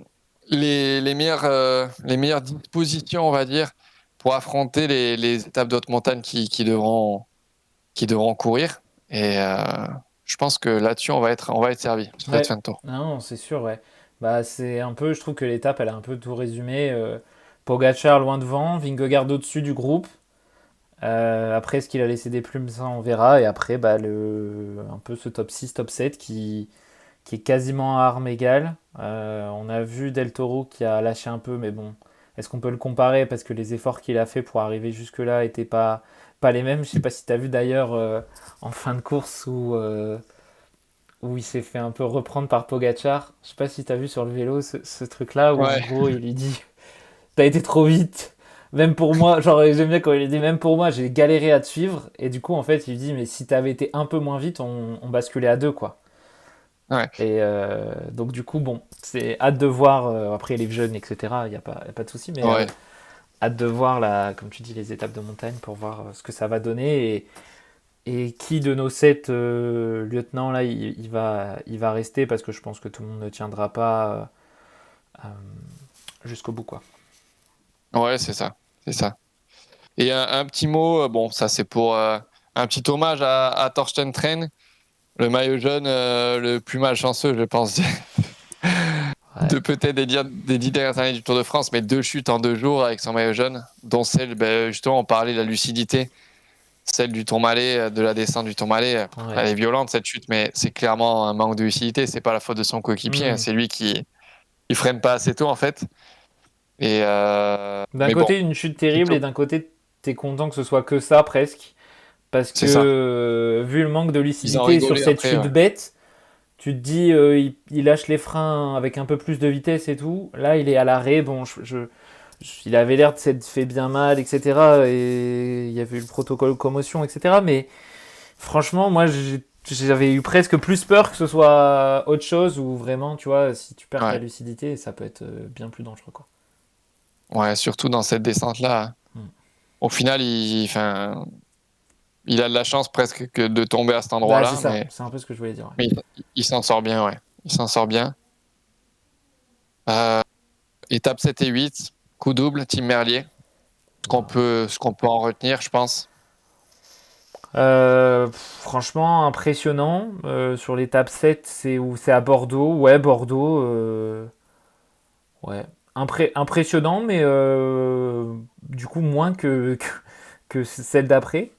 les meilleures dispositions, on va dire, pour affronter les étapes d'autres montagnes qui devront courir. Et je pense que là-dessus, on va être servi sur cette Ouais. fin de tour. Non, c'est sûr, ouais. Bah, c'est un peu, je trouve que l'étape, elle a un peu tout résumé. Pogacar loin devant, Vingegaard au-dessus du groupe. Après, est-ce qu'il a laissé des plumes, ça, on verra. Et après, bah, un peu ce top 6 top 7 qui est quasiment à armes égales. On a vu Del Toro qui a lâché un peu, mais bon, est-ce qu'on peut le comparer parce que les efforts qu'il a fait pour arriver jusque-là n'étaient pas les mêmes. Je sais pas si tu as vu d'ailleurs en fin de course où il s'est fait un peu reprendre par Pogachar. Je sais pas si tu as vu sur le vélo ce truc-là où en Ouais, gros il lui dit t'as été trop vite. Même pour moi, genre j'aime bien quand il dit même pour moi j'ai galéré à te suivre et du coup en fait il lui dit mais si t'avais été un peu moins vite on basculait à deux quoi. ouais, Et donc du coup, bon, c'est hâte de voir, après les jeunes, etc., y a pas de souci, mais ouais. hâte de voir, comme tu dis, les étapes de montagne pour voir ce que ça va donner et qui de nos sept lieutenants, là, il va rester, parce que je pense que tout le monde ne tiendra pas jusqu'au bout, quoi. Ouais, c'est ça. C'est ça. Et un petit mot, bon, ça c'est pour un petit hommage à Thorsten Tren, le maillot jaune le plus malchanceux, je pense, Ouais. de peut-être des 10 dernières années du Tour de France, mais 2 chutes en 2 jours avec son maillot jaune, dont celle, justement, on parlait de la lucidité, celle du Tourmalet, de la descente du Tourmalet. Ouais. Elle est violente cette chute, mais c'est clairement un manque de lucidité. C'est pas la faute de son coéquipier, Hmm. c'est lui qui il freine pas assez tôt en fait. Et D'un mais bon, côté, une chute terrible, et plutôt, d'un côté, t'es content que ce soit que ça, presque. Parce que, c'est ça. vu le manque de Ils en lucidité sur rigolaient cette après, chute ouais. bête, tu te dis, il lâche les freins avec un peu plus de vitesse et tout. Là, il est à l'arrêt. Bon, il avait l'air de s'être fait bien mal, etc. Et il y avait eu le protocole commotion, etc. Mais franchement, moi, j'avais eu presque plus peur que ce soit autre chose, ou vraiment, tu vois, si tu perds ta Ouais. lucidité, ça peut être bien plus dangereux, quoi. Ouais, surtout dans cette descente-là. Hmm. Au final, enfin, il a de la chance presque que de tomber à cet Bah, c'est endroit-là, ça. C'est un peu ce que je voulais dire. Ouais. mais il s'en sort bien, ouais. Il s'en sort bien. Euh, étape 7 et 8, coup double, Team Merlier. Ce qu'on peut en retenir, je pense. Franchement, impressionnant. Sur l'étape 7, c'est à Bordeaux. Ouais, Bordeaux. Ouais. Impressionnant, mais du coup, moins que celle d'après.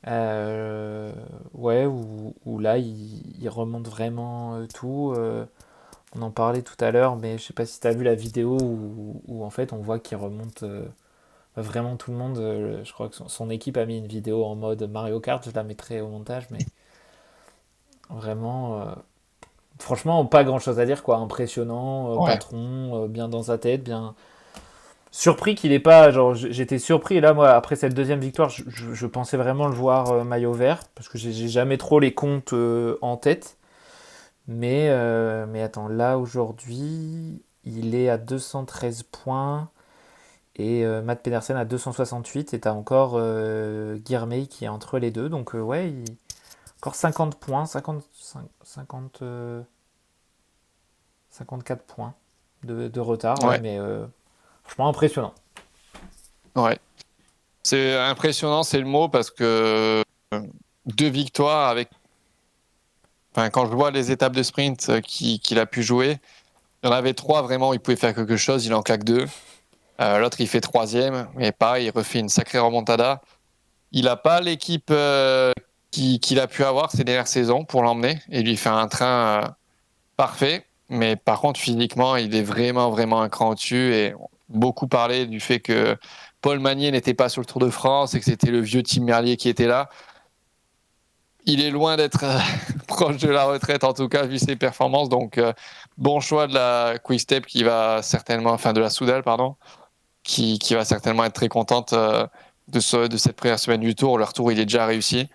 Ouais, où là, il remonte vraiment tout. On en parlait tout à l'heure, mais je sais pas si tu as vu la vidéo où en fait on voit qu'il remonte vraiment tout le monde. Je crois que son équipe a mis une vidéo en mode Mario Kart, je la mettrai au montage, mais vraiment, franchement, pas grand chose à dire, quoi. Impressionnant, Ouais. patron, bien dans sa tête, bien. Surpris qu'il ait pas. Genre, j'étais surpris, et là, moi, après cette deuxième victoire, je pensais vraiment le voir maillot vert, parce que j'ai jamais trop les comptes en tête. Mais attends, là, aujourd'hui, il est à 213 points. Et Matt Pedersen à 268, et t'as encore Guilherme qui est entre les deux. Donc ouais, encore 50 points, 54 points de retard. Ouais, Ouais. mais franchement impressionnant. Ouais. C'est impressionnant, c'est le mot, parce que 2 victoires avec. Enfin, quand je vois les étapes de sprint qu'il a pu jouer, il y en avait 3 vraiment, il pouvait faire quelque chose, il en claque 2. L'autre, il fait 3e, mais pareil, il refait une sacrée remontada. Il n'a pas l'équipe qu'il a pu avoir ces dernières saisons pour l'emmener et lui faire un train parfait. Mais par contre, physiquement, il est vraiment, vraiment un cran au-dessus. Et beaucoup parlé du fait que Paul Magnier n'était pas sur le Tour de France et que c'était le vieux Tim Merlier qui était là. Il est loin d'être proche de la retraite, en tout cas, vu ses performances. Donc, bon choix de la Quick-Step qui va certainement, enfin de la Soudal, pardon, qui va certainement être très contente de cette première semaine du Tour. Leur Tour, il est déjà réussi.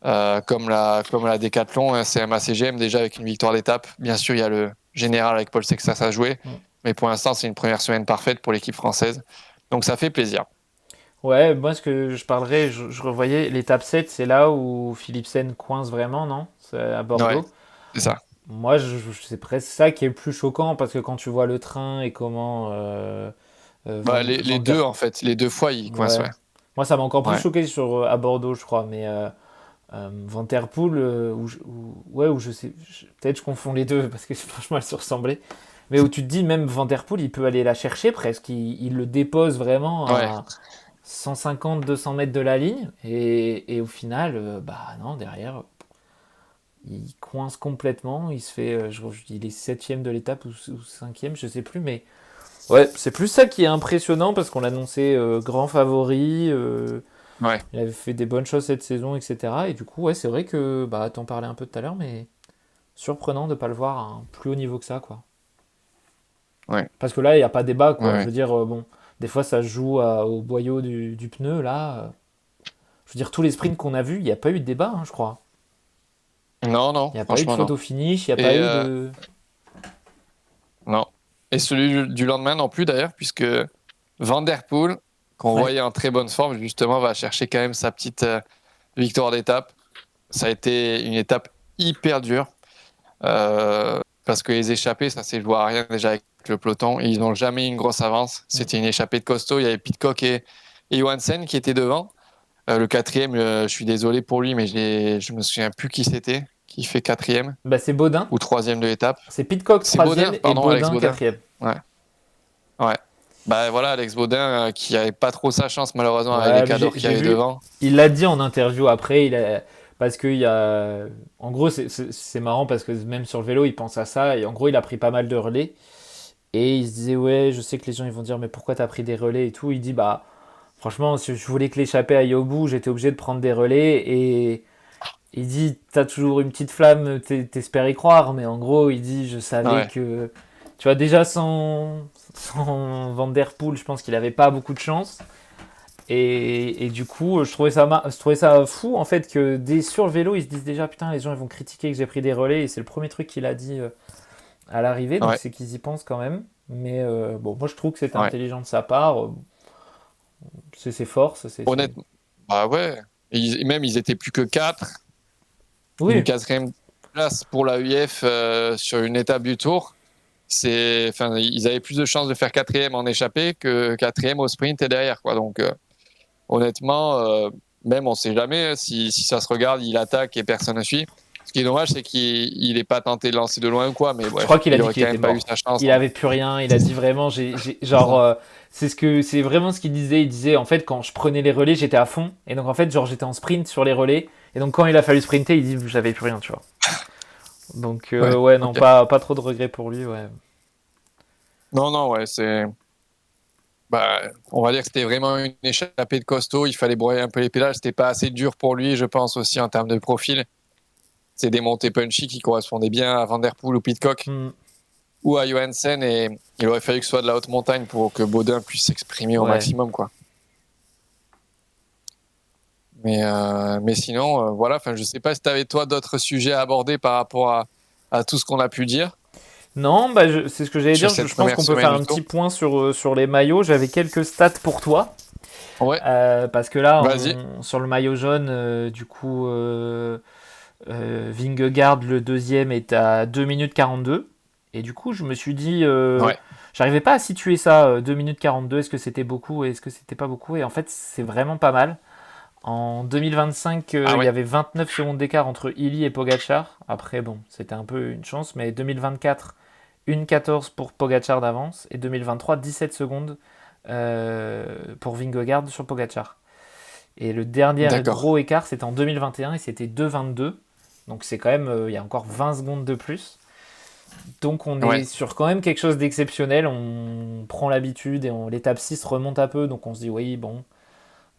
Comme la Décathlon, hein, CMA-CGM, déjà avec une victoire d'étape. Bien sûr, il y a le général avec Paul Sexas à jouer. Mm. Mais pour l'instant, c'est une première semaine parfaite pour l'équipe française. Donc, ça fait plaisir. Ouais, moi ce que je parlerais, je revoyais l'étape 7, c'est là où Philipsen coince vraiment, non? C'est à Ouais, Bordeaux. c'est ça. Moi, c'est presque ça qui est le plus choquant, parce que quand tu vois le train et comment Bah, Van, les Van Der. deux, en fait. Les 2 fois, ils coincent, Ouais. ouais. Moi, ça m'a encore plus Ouais. choqué à Bordeaux, je crois. Mais Van Der Poel, ouais, où je sais, peut-être je confonds les deux parce que franchement, elles se ressemblaient. Mais où tu te dis, même Van Der Poel, il peut aller la chercher presque. Il le dépose vraiment Ouais. à 150-200 mètres de la ligne. Et au final, bah non, derrière, il coince complètement. Il se fait, il est septième de l'étape ou cinquième, je sais plus. Mais ouais, c'est plus ça qui est impressionnant, parce qu'on l'annonçait grand favori. Ouais. Il avait fait des bonnes choses cette saison, etc. Et du coup, ouais, c'est vrai que, bah, t'en parlais un peu tout à l'heure, mais surprenant de ne pas le voir à un plus haut niveau que ça, quoi. Ouais. Parce que là, il n'y a pas débat, Ouais. quoi. Je Ouais. veux dire, bon, des fois, ça se joue au boyau du pneu. Là, je veux dire, tous les sprints qu'on a vus, il n'y a pas eu de débat, hein, je crois. Non, non, Il n'y a pas eu de franchement, non. photo finish, il n'y a pas Et eu de. non. Et celui du lendemain non plus, d'ailleurs, puisque Van Der Poel, qu'on Ouais. voyait en très bonne forme, justement, va chercher quand même sa petite victoire d'étape. Ça a été une étape hyper dure. Parce que les échappées, ça s'est joué à rien déjà avec le peloton. Et ils n'ont jamais eu une grosse avance. C'était une échappée de costaud. Il y avait Pitcock et et Johansen qui était devant. Le quatrième, je suis désolé pour lui, mais je me souviens plus qui c'était, qui fait quatrième Bah, c'est Baudin. ou troisième de l'étape. C'est Pidcock C'est Baudin, troisième et pardon, Alex Baudin Baudin. quatrième. Ouais, ouais. Bah voilà, Alex Baudin qui avait pas trop sa chance malheureusement avec les Ouais, mais cadors qu'il y j'ai avait vu, devant. il l'a dit en interview après, parce qu'il y a, en gros, c'est marrant parce que même sur le vélo, il pense à ça, et en gros, il a pris pas mal de relais, et il se disait, ouais, je sais que les gens, ils vont dire, mais pourquoi t'as pris des relais et tout, il dit, bah, franchement, si je voulais que l'échappée aille au bout, j'étais obligé de prendre des relais, et il dit, t'as toujours une petite flamme, t'espères y croire, mais en gros, il dit, je savais Ouais, que, tu vois, déjà sans Van Der Poel, je pense qu'il avait pas beaucoup de chance. Et du coup, je trouvais ça fou en fait que sur le vélo, ils se disent déjà putain, les gens ils vont critiquer que j'ai pris des relais. Et c'est le premier truc qu'il a dit à l'arrivée, donc ouais, c'est qu'ils y pensent quand même. Mais bon, moi je trouve que c'était ouais. intelligent de sa part. C'est ses forces. Honnêtement, bah ouais. Même ils étaient plus que 4. Une Oui, quatrième place pour la UF sur une étape du Tour. Enfin, ils avaient plus de chances de faire quatrième en échappée que quatrième au sprint et derrière, quoi. Donc, honnêtement, même on sait jamais si ça se regarde, il attaque et personne ne suit. Ce qui est dommage, c'est qu'il n'est pas tenté de lancer de loin ou quoi, mais je bref, crois qu'il a il dit aurait qu'il quand était même pas eu mort. sa chance, Il hein. avait plus rien. Il a dit vraiment, C'est ça. genre, c'est vraiment ce qu'il disait. Il disait en fait quand je prenais les relais, j'étais à fond. Et donc en fait, genre j'étais en sprint sur les relais. Et donc quand il a fallu sprinter, il dit j'avais plus rien, tu vois. Donc Ouais, ouais, non, ok. pas trop de regrets pour lui, ouais. Non, non, ouais, bah, on va dire que c'était vraiment une échappée de costaud. Il fallait broyer un peu les pédales. C'était pas assez dur pour lui, je pense aussi en termes de profil. C'est des montées punchy qui correspondaient bien à Van Der Poel ou Pidcock Hmm, ou à Johansen, et il aurait fallu que ce soit de la haute montagne pour que Baudin puisse s'exprimer au ouais. maximum, quoi. Mais sinon, voilà. Enfin, je sais pas si tu avais toi d'autres sujets à aborder par rapport à tout ce qu'on a pu dire Non, bah c'est ce que j'allais sur dire. cette Je pense première qu'on peut semaine faire du un petit Tour. point sur les maillots. J'avais quelques stats pour toi. Ouais, Parce que là, vas-y. sur le maillot jaune, du coup, Vingegaard, le deuxième, est à 2 minutes 42. Et du coup, je me suis dit, Ouais, j'arrivais pas à situer ça, 2 minutes 42, est-ce que c'était beaucoup et est-ce que c'était pas beaucoup? Et en fait, c'est vraiment pas mal. En 2025, ah il y ouais, avait 29 secondes d'écart entre Illy et Pogacar. Après, bon, c'était un peu une chance, mais 2024, 1,14 pour Pogacar d'avance. Et 2023, 17 secondes pour Vingegaard sur Pogacar. Et le dernier d'accord. gros écart, c'était en 2021 et c'était 2,22. Donc c'est quand même, il y a encore 20 secondes de plus. Donc on Ouais, est sur quand même quelque chose d'exceptionnel. On prend l'habitude et l'étape 6 remonte un peu. Donc on se dit, oui, bon.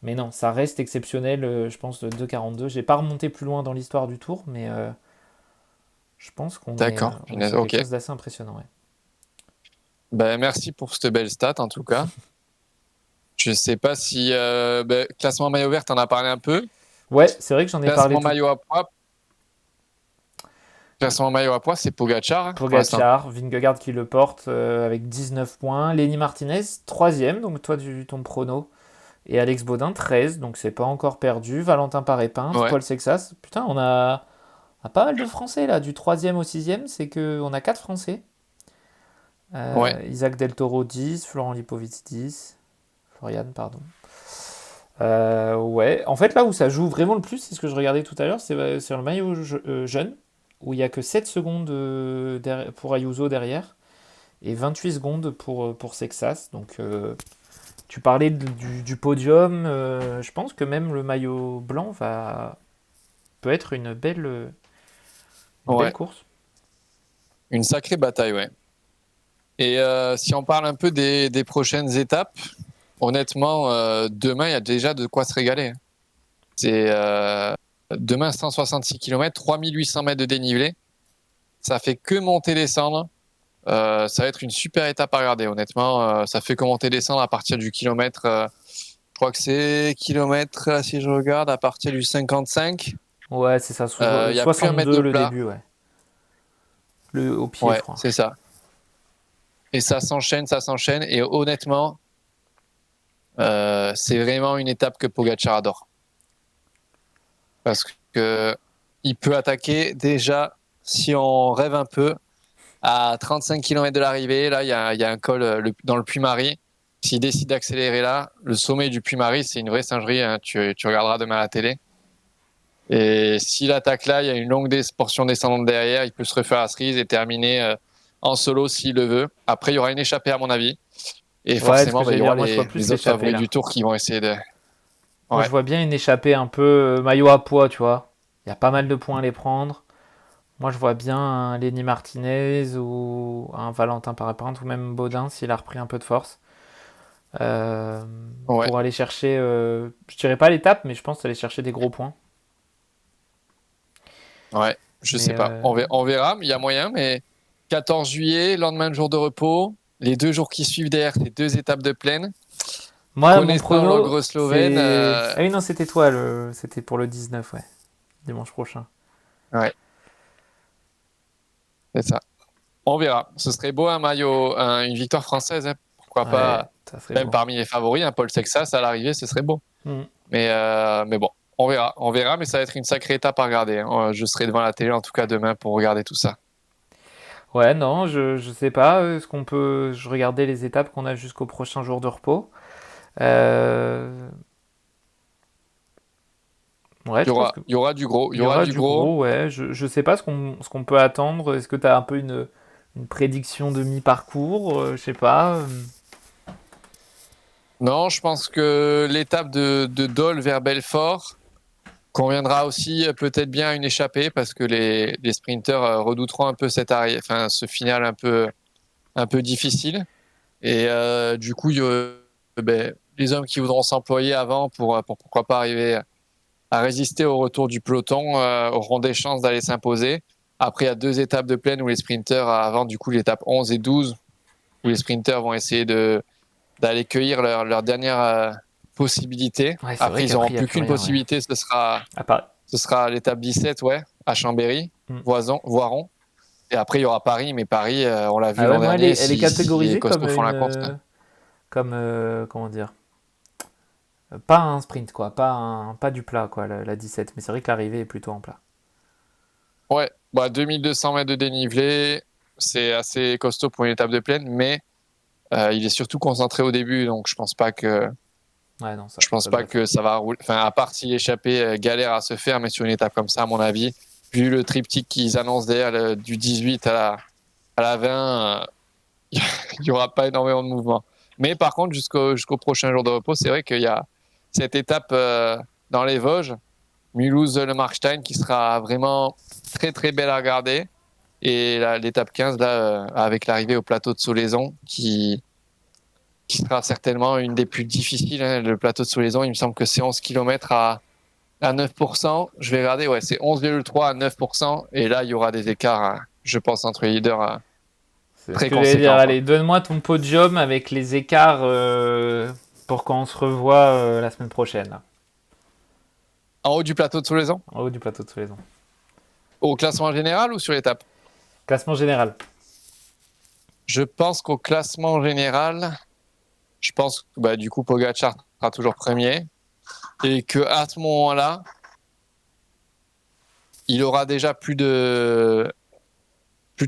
Mais non, ça reste exceptionnel, je pense, de 2,42. J'ai pas remonté plus loin dans l'histoire du tour, mais je pense d'accord. on est sur quelque Ok. chose d'assez impressionnant. Ouais, Ben, merci pour cette belle stat en tout cas. Je sais pas si classement maillot vert, t'en as parlé un peu. ouais, c'est vrai que j'en ai parlé Classement tout. maillot à poids, classement maillot à poids, c'est Pogacar hein, pour l'instant. Pogacar, Vingegaard qui le porte avec 19 points. Lenny Martinez, troisième, donc toi, ton prono. Et Alex Baudin, 13, donc c'est pas encore perdu. Valentin Paré-Peintre, Ouais, Paul Sexas. Putain, on a pas mal de Français là, du troisième au sixième, c'est que on a 4 Français. ouais, Isaac Del Toro, 10, Florent Lipovitz, 10. Florian, pardon. Ouais, en fait, là où ça joue vraiment le plus, c'est ce que je regardais tout à l'heure, c'est sur le maillot jeune, où il y a que 7 secondes pour Ayuso derrière, et 28 secondes pour Sexas. Donc, tu parlais du podium, je pense que même le maillot blanc peut être une belle ouais. course. Une sacrée bataille, ouais. Et si on parle un peu des prochaines étapes, honnêtement, demain, il y a déjà de quoi se régaler, hein. C'est demain 166 km, 3800 mètres de dénivelé. Ça fait que monter descendre. Ça va être une super étape à regarder, honnêtement. Ça fait que monter descendre à partir du kilomètre. Je crois que c'est kilomètre, si je regarde, à partir du 55. Ouais, c'est ça, Il y a plus un mètre de 62 le plat. début, ouais. Au pied, je Ouais, crois. c'est ça. Et ça s'enchaîne, ça s'enchaîne. Et honnêtement, c'est vraiment une étape que Pogacar adore. Parce que il peut attaquer déjà, si on rêve un peu, à 35 km de l'arrivée. Là, il y a un col dans le Puy-Marie S'il décide d'accélérer là, le sommet du Puy-Marie, c'est une vraie singerie. Hein. Tu regarderas demain à la télé. Et s'il attaque là, il y a une longue portion descendante derrière. Il peut se refaire la cerise et terminer en solo s'il le veut. Après, il y aura une échappée à mon avis. Et Ouais, ce que forcément, il j'allais y aura dire, moi je vois plus les autres l'échappée favoris là. du tour qui vont essayer de. Moi je Ouais, vois bien une échappée un peu maillot à poids, tu vois. Il y a pas mal de points à les prendre. Moi je vois bien un Lenny Martinez ou un Valentin Parapente ou même Baudin s'il a repris un peu de force. Euh, ouais, pour aller chercher, je dirais pas l'étape, mais je pense aller chercher des gros points. ouais. Je Mais sais pas. On verra, mais il y a moyen. Mais 14 juillet, lendemain de jour de repos, les 2 jours qui suivent derrière, c'est 2 étapes de plaine. moi mon Connaissant prono l'ogre slovène, c'est... Ah oui non c'était toi, c'était pour le 19, ouais, dimanche prochain. ouais, c'est ça. On verra. Ce serait beau un maillot, une victoire française. Hein. Pourquoi Ouais, pas, ça serait même beau. parmi les favoris, un Paul Sexas à l'arrivée, ce serait beau. Hmm. Mais bon, on verra. On verra, mais ça va être une sacrée étape à regarder. Hein. Je serai devant la télé en tout cas demain pour regarder tout ça. Ouais, non, je sais pas. Ce qu'on peut. Je regardais les étapes qu'on a jusqu'au prochain jour de repos. Euh, Ouais, Il y je pense aura, que il y aura du gros. Il il y y aura aura du du gros. gros, ouais. Je sais pas ce qu'on peut attendre. Est-ce que tu as un peu une prédiction de mi-parcours? Je sais pas. Non, je pense que l'étape de Dole vers Belfort conviendra aussi peut-être bien à une échappée parce que les sprinters redouteront un peu enfin, ce final un peu difficile. Et du coup, les hommes qui voudront s'employer avant pour pourquoi pas arriver à résister au retour du peloton auront des chances d'aller s'imposer. Après, il y a 2 étapes de plaine où les sprinters, avant du coup l'étape 11 et 12, où les sprinters vont essayer d'aller cueillir leur dernière possibilité. Ouais, c'est vrai Après, ils n'auront qu'après, il n'y a plus plus qu'une rien, ouais. possibilité, À part... ce sera l'étape 17, ouais, à Chambéry, Hmm. Voiron. Et après, il y aura Paris, mais Paris, on l'a vu Ah ouais, l'an moi, dernier, elle est si les catégorisée comme costauds font la une. course. Comme. Comment dire? Pas un sprint, quoi. Pas du plat, quoi, la 17. Mais c'est vrai que l'arrivée est plutôt en plat. Ouais, 2200 mètres de dénivelé, c'est assez costaud pour une étape de plaine, mais il est surtout concentré au début, donc Ouais, non, je pense ça doit pas être. que ça va rouler. Enfin, à part si l'échappée galère à se faire, mais sur une étape comme ça, à mon avis, vu le triptyque qu'ils annoncent derrière du 18 à la 20, il n'y aura pas énormément de mouvement. Mais par contre, jusqu'au prochain jour de repos, c'est vrai qu'il y a cette étape dans les Vosges, Mulhouse-Le Markstein, qui sera vraiment très très belle à regarder. Et l'étape 15, là, avec l'arrivée au plateau de Solaison, qui sera certainement une des plus difficiles. Hein. Le plateau de Solaison, il me semble que c'est 11 km à 9%. Je vais regarder, ouais, c'est 11,3 à 9%. Et là, il y aura des écarts, hein, je pense, entre les leaders C'est ce très que j'allais dire. conséquents. Quoi. Allez, donne-moi ton podium avec les écarts pour quand on se revoit la semaine prochaine, là, En haut du plateau de Solaison, en haut du plateau de Solaison. au classement général ou sur l'étape? Classement général. Je pense qu'au classement général, je pense que du coup, Pogacar sera toujours premier. Et qu'à ce moment-là, il aura déjà plus de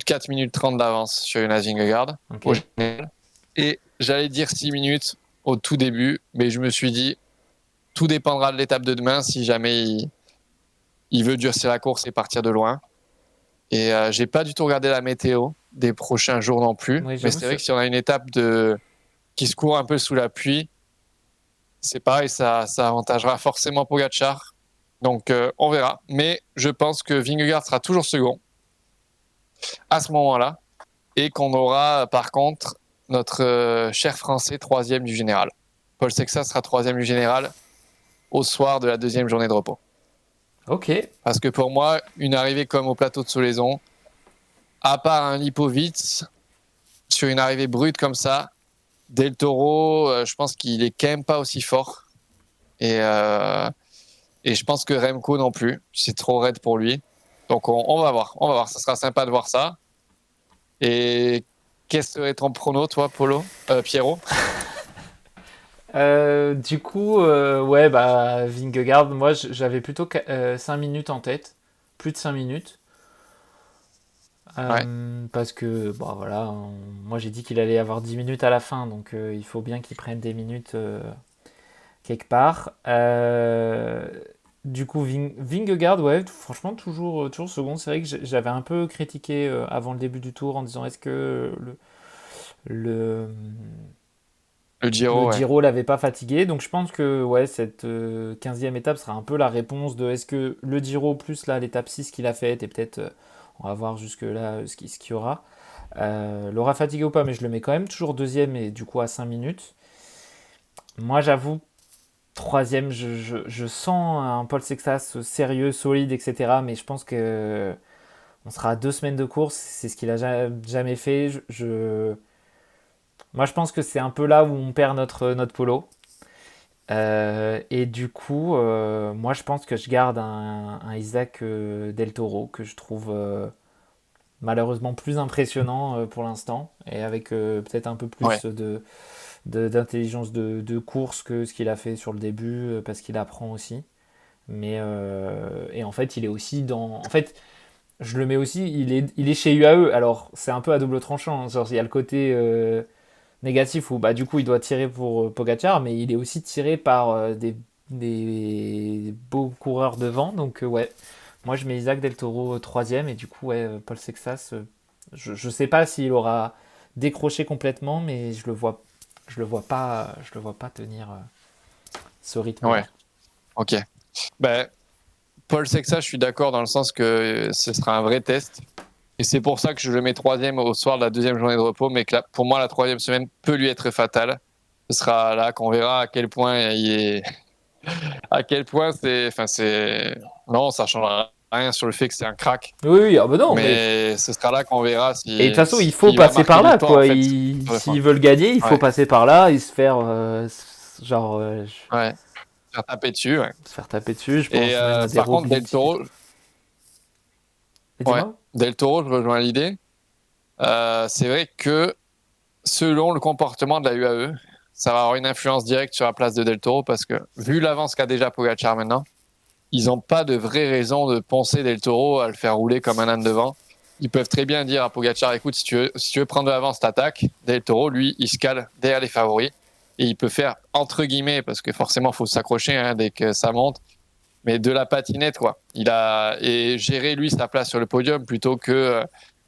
4 minutes 30 d'avance sur Jonas Vingegaard Ok. au général. Et j'allais dire 6 minutes au tout début, mais je me suis dit, tout dépendra de l'étape de demain si jamais il veut durcir la course et partir de loin. Et j'ai pas du tout regardé la météo des prochains jours non plus, Oui, mais j'avoue, c'est vrai que si on a une étape qui se court un peu sous la pluie, c'est pareil, ça avantagera forcément Pogacar. Donc on verra. Mais je pense que Vingegaard sera toujours second à ce moment-là. Et qu'on aura par contre notre cher Français troisième du général. Paul Sexas sera troisième du général au soir de la deuxième journée de repos. ok. Parce que pour moi, une arrivée comme au plateau de Solaison, à part un Lipovitz, sur une arrivée brute comme ça, Del Toro, je pense qu'il est quand même pas aussi fort. Et, euh, et je pense que Remco non plus. C'est trop raide pour lui. Donc on va voir. On va voir. Ça sera sympa de voir ça. Et quel serait ton prono, toi, Pierrot? Du coup, ouais, bah, Vingegaard, moi j'avais plutôt 5 minutes en tête. Plus de 5 minutes. Ouais. Parce que, bon, voilà, moi j'ai dit qu'il allait avoir 10 minutes à la fin, donc il faut bien qu'il prenne des minutes quelque part. Du coup, Vingegaard, ouais, franchement, toujours second. C'est vrai que j'avais un peu critiqué avant le début du tour en disant est-ce que le, Le le Giro, ouais. Giro l'avait pas fatigué. Donc je pense que ouais, cette 15e étape sera un peu la réponse de est-ce que le Giro plus là l'étape 6 qu'il a faite et peut-être on va voir jusque là ce qu'il y aura. L'aura fatigué ou pas, mais je le mets quand même toujours deuxième et du coup à 5 minutes. Moi j'avoue, troisième, je sens un Paul Sexas sérieux, solide, etc. Mais je pense que on sera à 2 semaines de course, c'est ce qu'il a jamais fait. Moi je pense que c'est un peu là où on perd notre polo. Et du coup, moi je pense que je garde un Isaac Del Toro que je trouve malheureusement plus impressionnant pour l'instant et avec peut-être un peu Ouais. plus d'intelligence de course que ce qu'il a fait sur le début parce qu'il apprend aussi. Mais et en fait, il est aussi dans. En fait, je le mets aussi. Il est chez UAE. Alors, c'est un peu à double tranchant, hein. Genre, il y a le côté négatif où bah du coup il doit tirer pour Pogacar, mais il est aussi tiré par des beaux coureurs devant. Donc ouais, moi je mets Isaac Del Toro troisième et du coup ouais, Paul Sexas, je sais pas s'il aura décroché complètement, mais je le vois pas tenir ce Ouais. rythme-là. Ok. Ben, Paul Sexas, je suis d'accord dans le sens que ce sera un vrai test. Et c'est pour ça que je le mets troisième au soir de la deuxième journée de repos, mais que pour moi, la troisième semaine peut lui être fatale. Ce sera là qu'on verra à quel point il est, à quel point non, ça changera rien sur le fait que c'est un crack. Oui, oui, ah bah non, mais Mais ce sera là qu'on verra et de toute façon il faut s'il va passer marquer par là l'histoire, en quoi. fait. S'ils veulent gagner, il faut Ouais, passer par là et se faire genre ouais. Faire taper dessus, ouais. se faire taper dessus. Je Et pense même à des par contre, Del Roglic. Toro, Et ouais. dis-moi. Del Toro, je rejoins l'idée. C'est vrai que selon le comportement de la UAE, ça va avoir une influence directe sur la place de Del Toro parce que, vu l'avance qu'a déjà Pogacar maintenant, ils n'ont pas de vraie raison de poncer Del Toro à le faire rouler comme un âne devant. Ils peuvent très bien dire à Pogacar, écoute, si tu veux prendre de l'avance, t'attaques. Del Toro, lui, il se cale derrière les favoris et il peut faire, entre guillemets, parce que forcément, il faut s'accrocher dès que ça monte, mais de la patinette, quoi. Et gérer, lui, sa place sur le podium plutôt que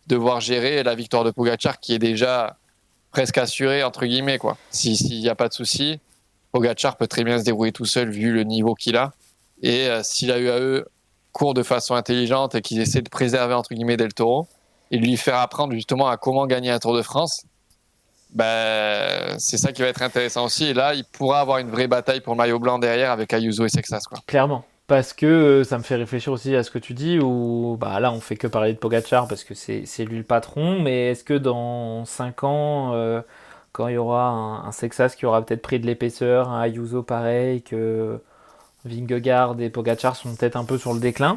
devoir gérer la victoire de Pogacar qui est déjà presque assurée, entre guillemets, quoi. S'il n'y a pas de souci, Pogacar peut très bien se débrouiller tout seul vu le niveau qu'il a. Et si la UAE court de façon intelligente et qu'ils essaient de préserver, entre guillemets, Del Toro et de lui faire apprendre justement à comment gagner un Tour de France, c'est ça qui va être intéressant aussi. Et là, il pourra avoir une vraie bataille pour le maillot blanc derrière avec Ayuso et Sexas, quoi. Clairement. Parce que ça me fait réfléchir aussi à ce que tu dis, où bah, là on fait que parler de Pogachar parce que c'est lui le patron, mais est-ce que dans 5 ans, quand il y aura un Sexas qui aura peut-être pris de l'épaisseur, un Ayuso pareil, que Vingegaard et Pogachar sont peut-être un peu sur le déclin,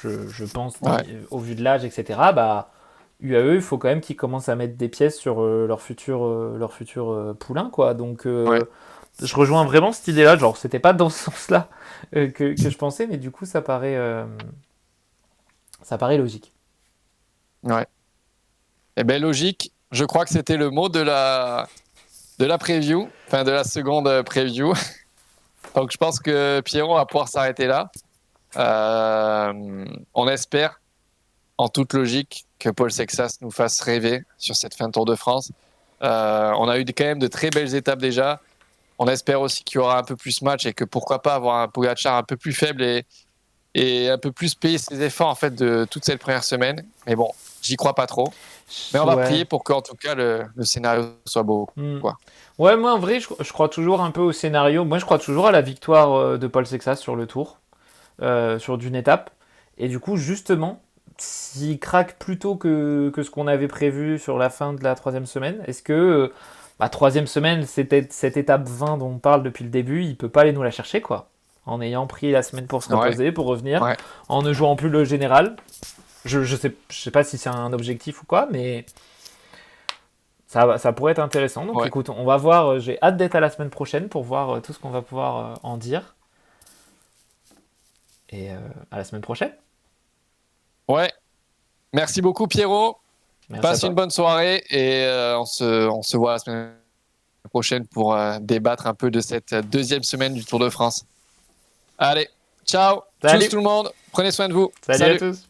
je pense Ouais, au vu de l'âge, etc., bah, UAE, il faut quand même qu'ils commencent à mettre des pièces sur leur futur poulain, quoi. Donc ouais, je rejoins vraiment cette idée-là, genre c'était pas dans ce sens-là que je pensais, mais du coup ça paraît logique. ouais. Eh bien, logique. Je crois que c'était le mot de la preview, enfin de la seconde preview. Donc, je pense que Pierrot va pouvoir s'arrêter là. On espère, en toute logique, que Paul Sexas nous fasse rêver sur cette fin de Tour de France. On a eu quand même de très belles étapes déjà. On espère aussi qu'il y aura un peu plus match et que pourquoi pas avoir un Pogacar un peu plus faible et un peu plus payer ses efforts en fait de toute cette première semaine. Mais bon, j'y crois pas trop. Mais on va Ouais. prier pour qu'en tout cas le scénario soit beau, Hmm. quoi. Ouais, moi en vrai, je crois toujours un peu au scénario. Moi, je crois toujours à la victoire de Paul Sexas sur le tour, sur d'une étape. Et du coup, justement, s'il craque plus tôt que ce qu'on avait prévu sur la fin de la troisième semaine, est-ce que troisième semaine, c'était cette étape 20 dont on parle depuis le début, il peut pas aller nous la chercher, quoi. En ayant pris la semaine pour se Ouais, reposer, pour revenir, ouais, en ne jouant plus le général. Je sais pas si c'est un objectif ou quoi, mais ça pourrait être intéressant. Donc ouais. écoute, on va voir. J'ai hâte d'être à la semaine prochaine pour voir tout ce qu'on va pouvoir en dire. Et à la semaine prochaine. Ouais. Merci beaucoup, Pierrot. Merci à Passe toi. une bonne soirée et on se voit la semaine prochaine pour débattre un peu de cette deuxième semaine du Tour de France. Allez, ciao, tchuss Salut! tout le monde, prenez soin de vous. Salut à Salut. tous!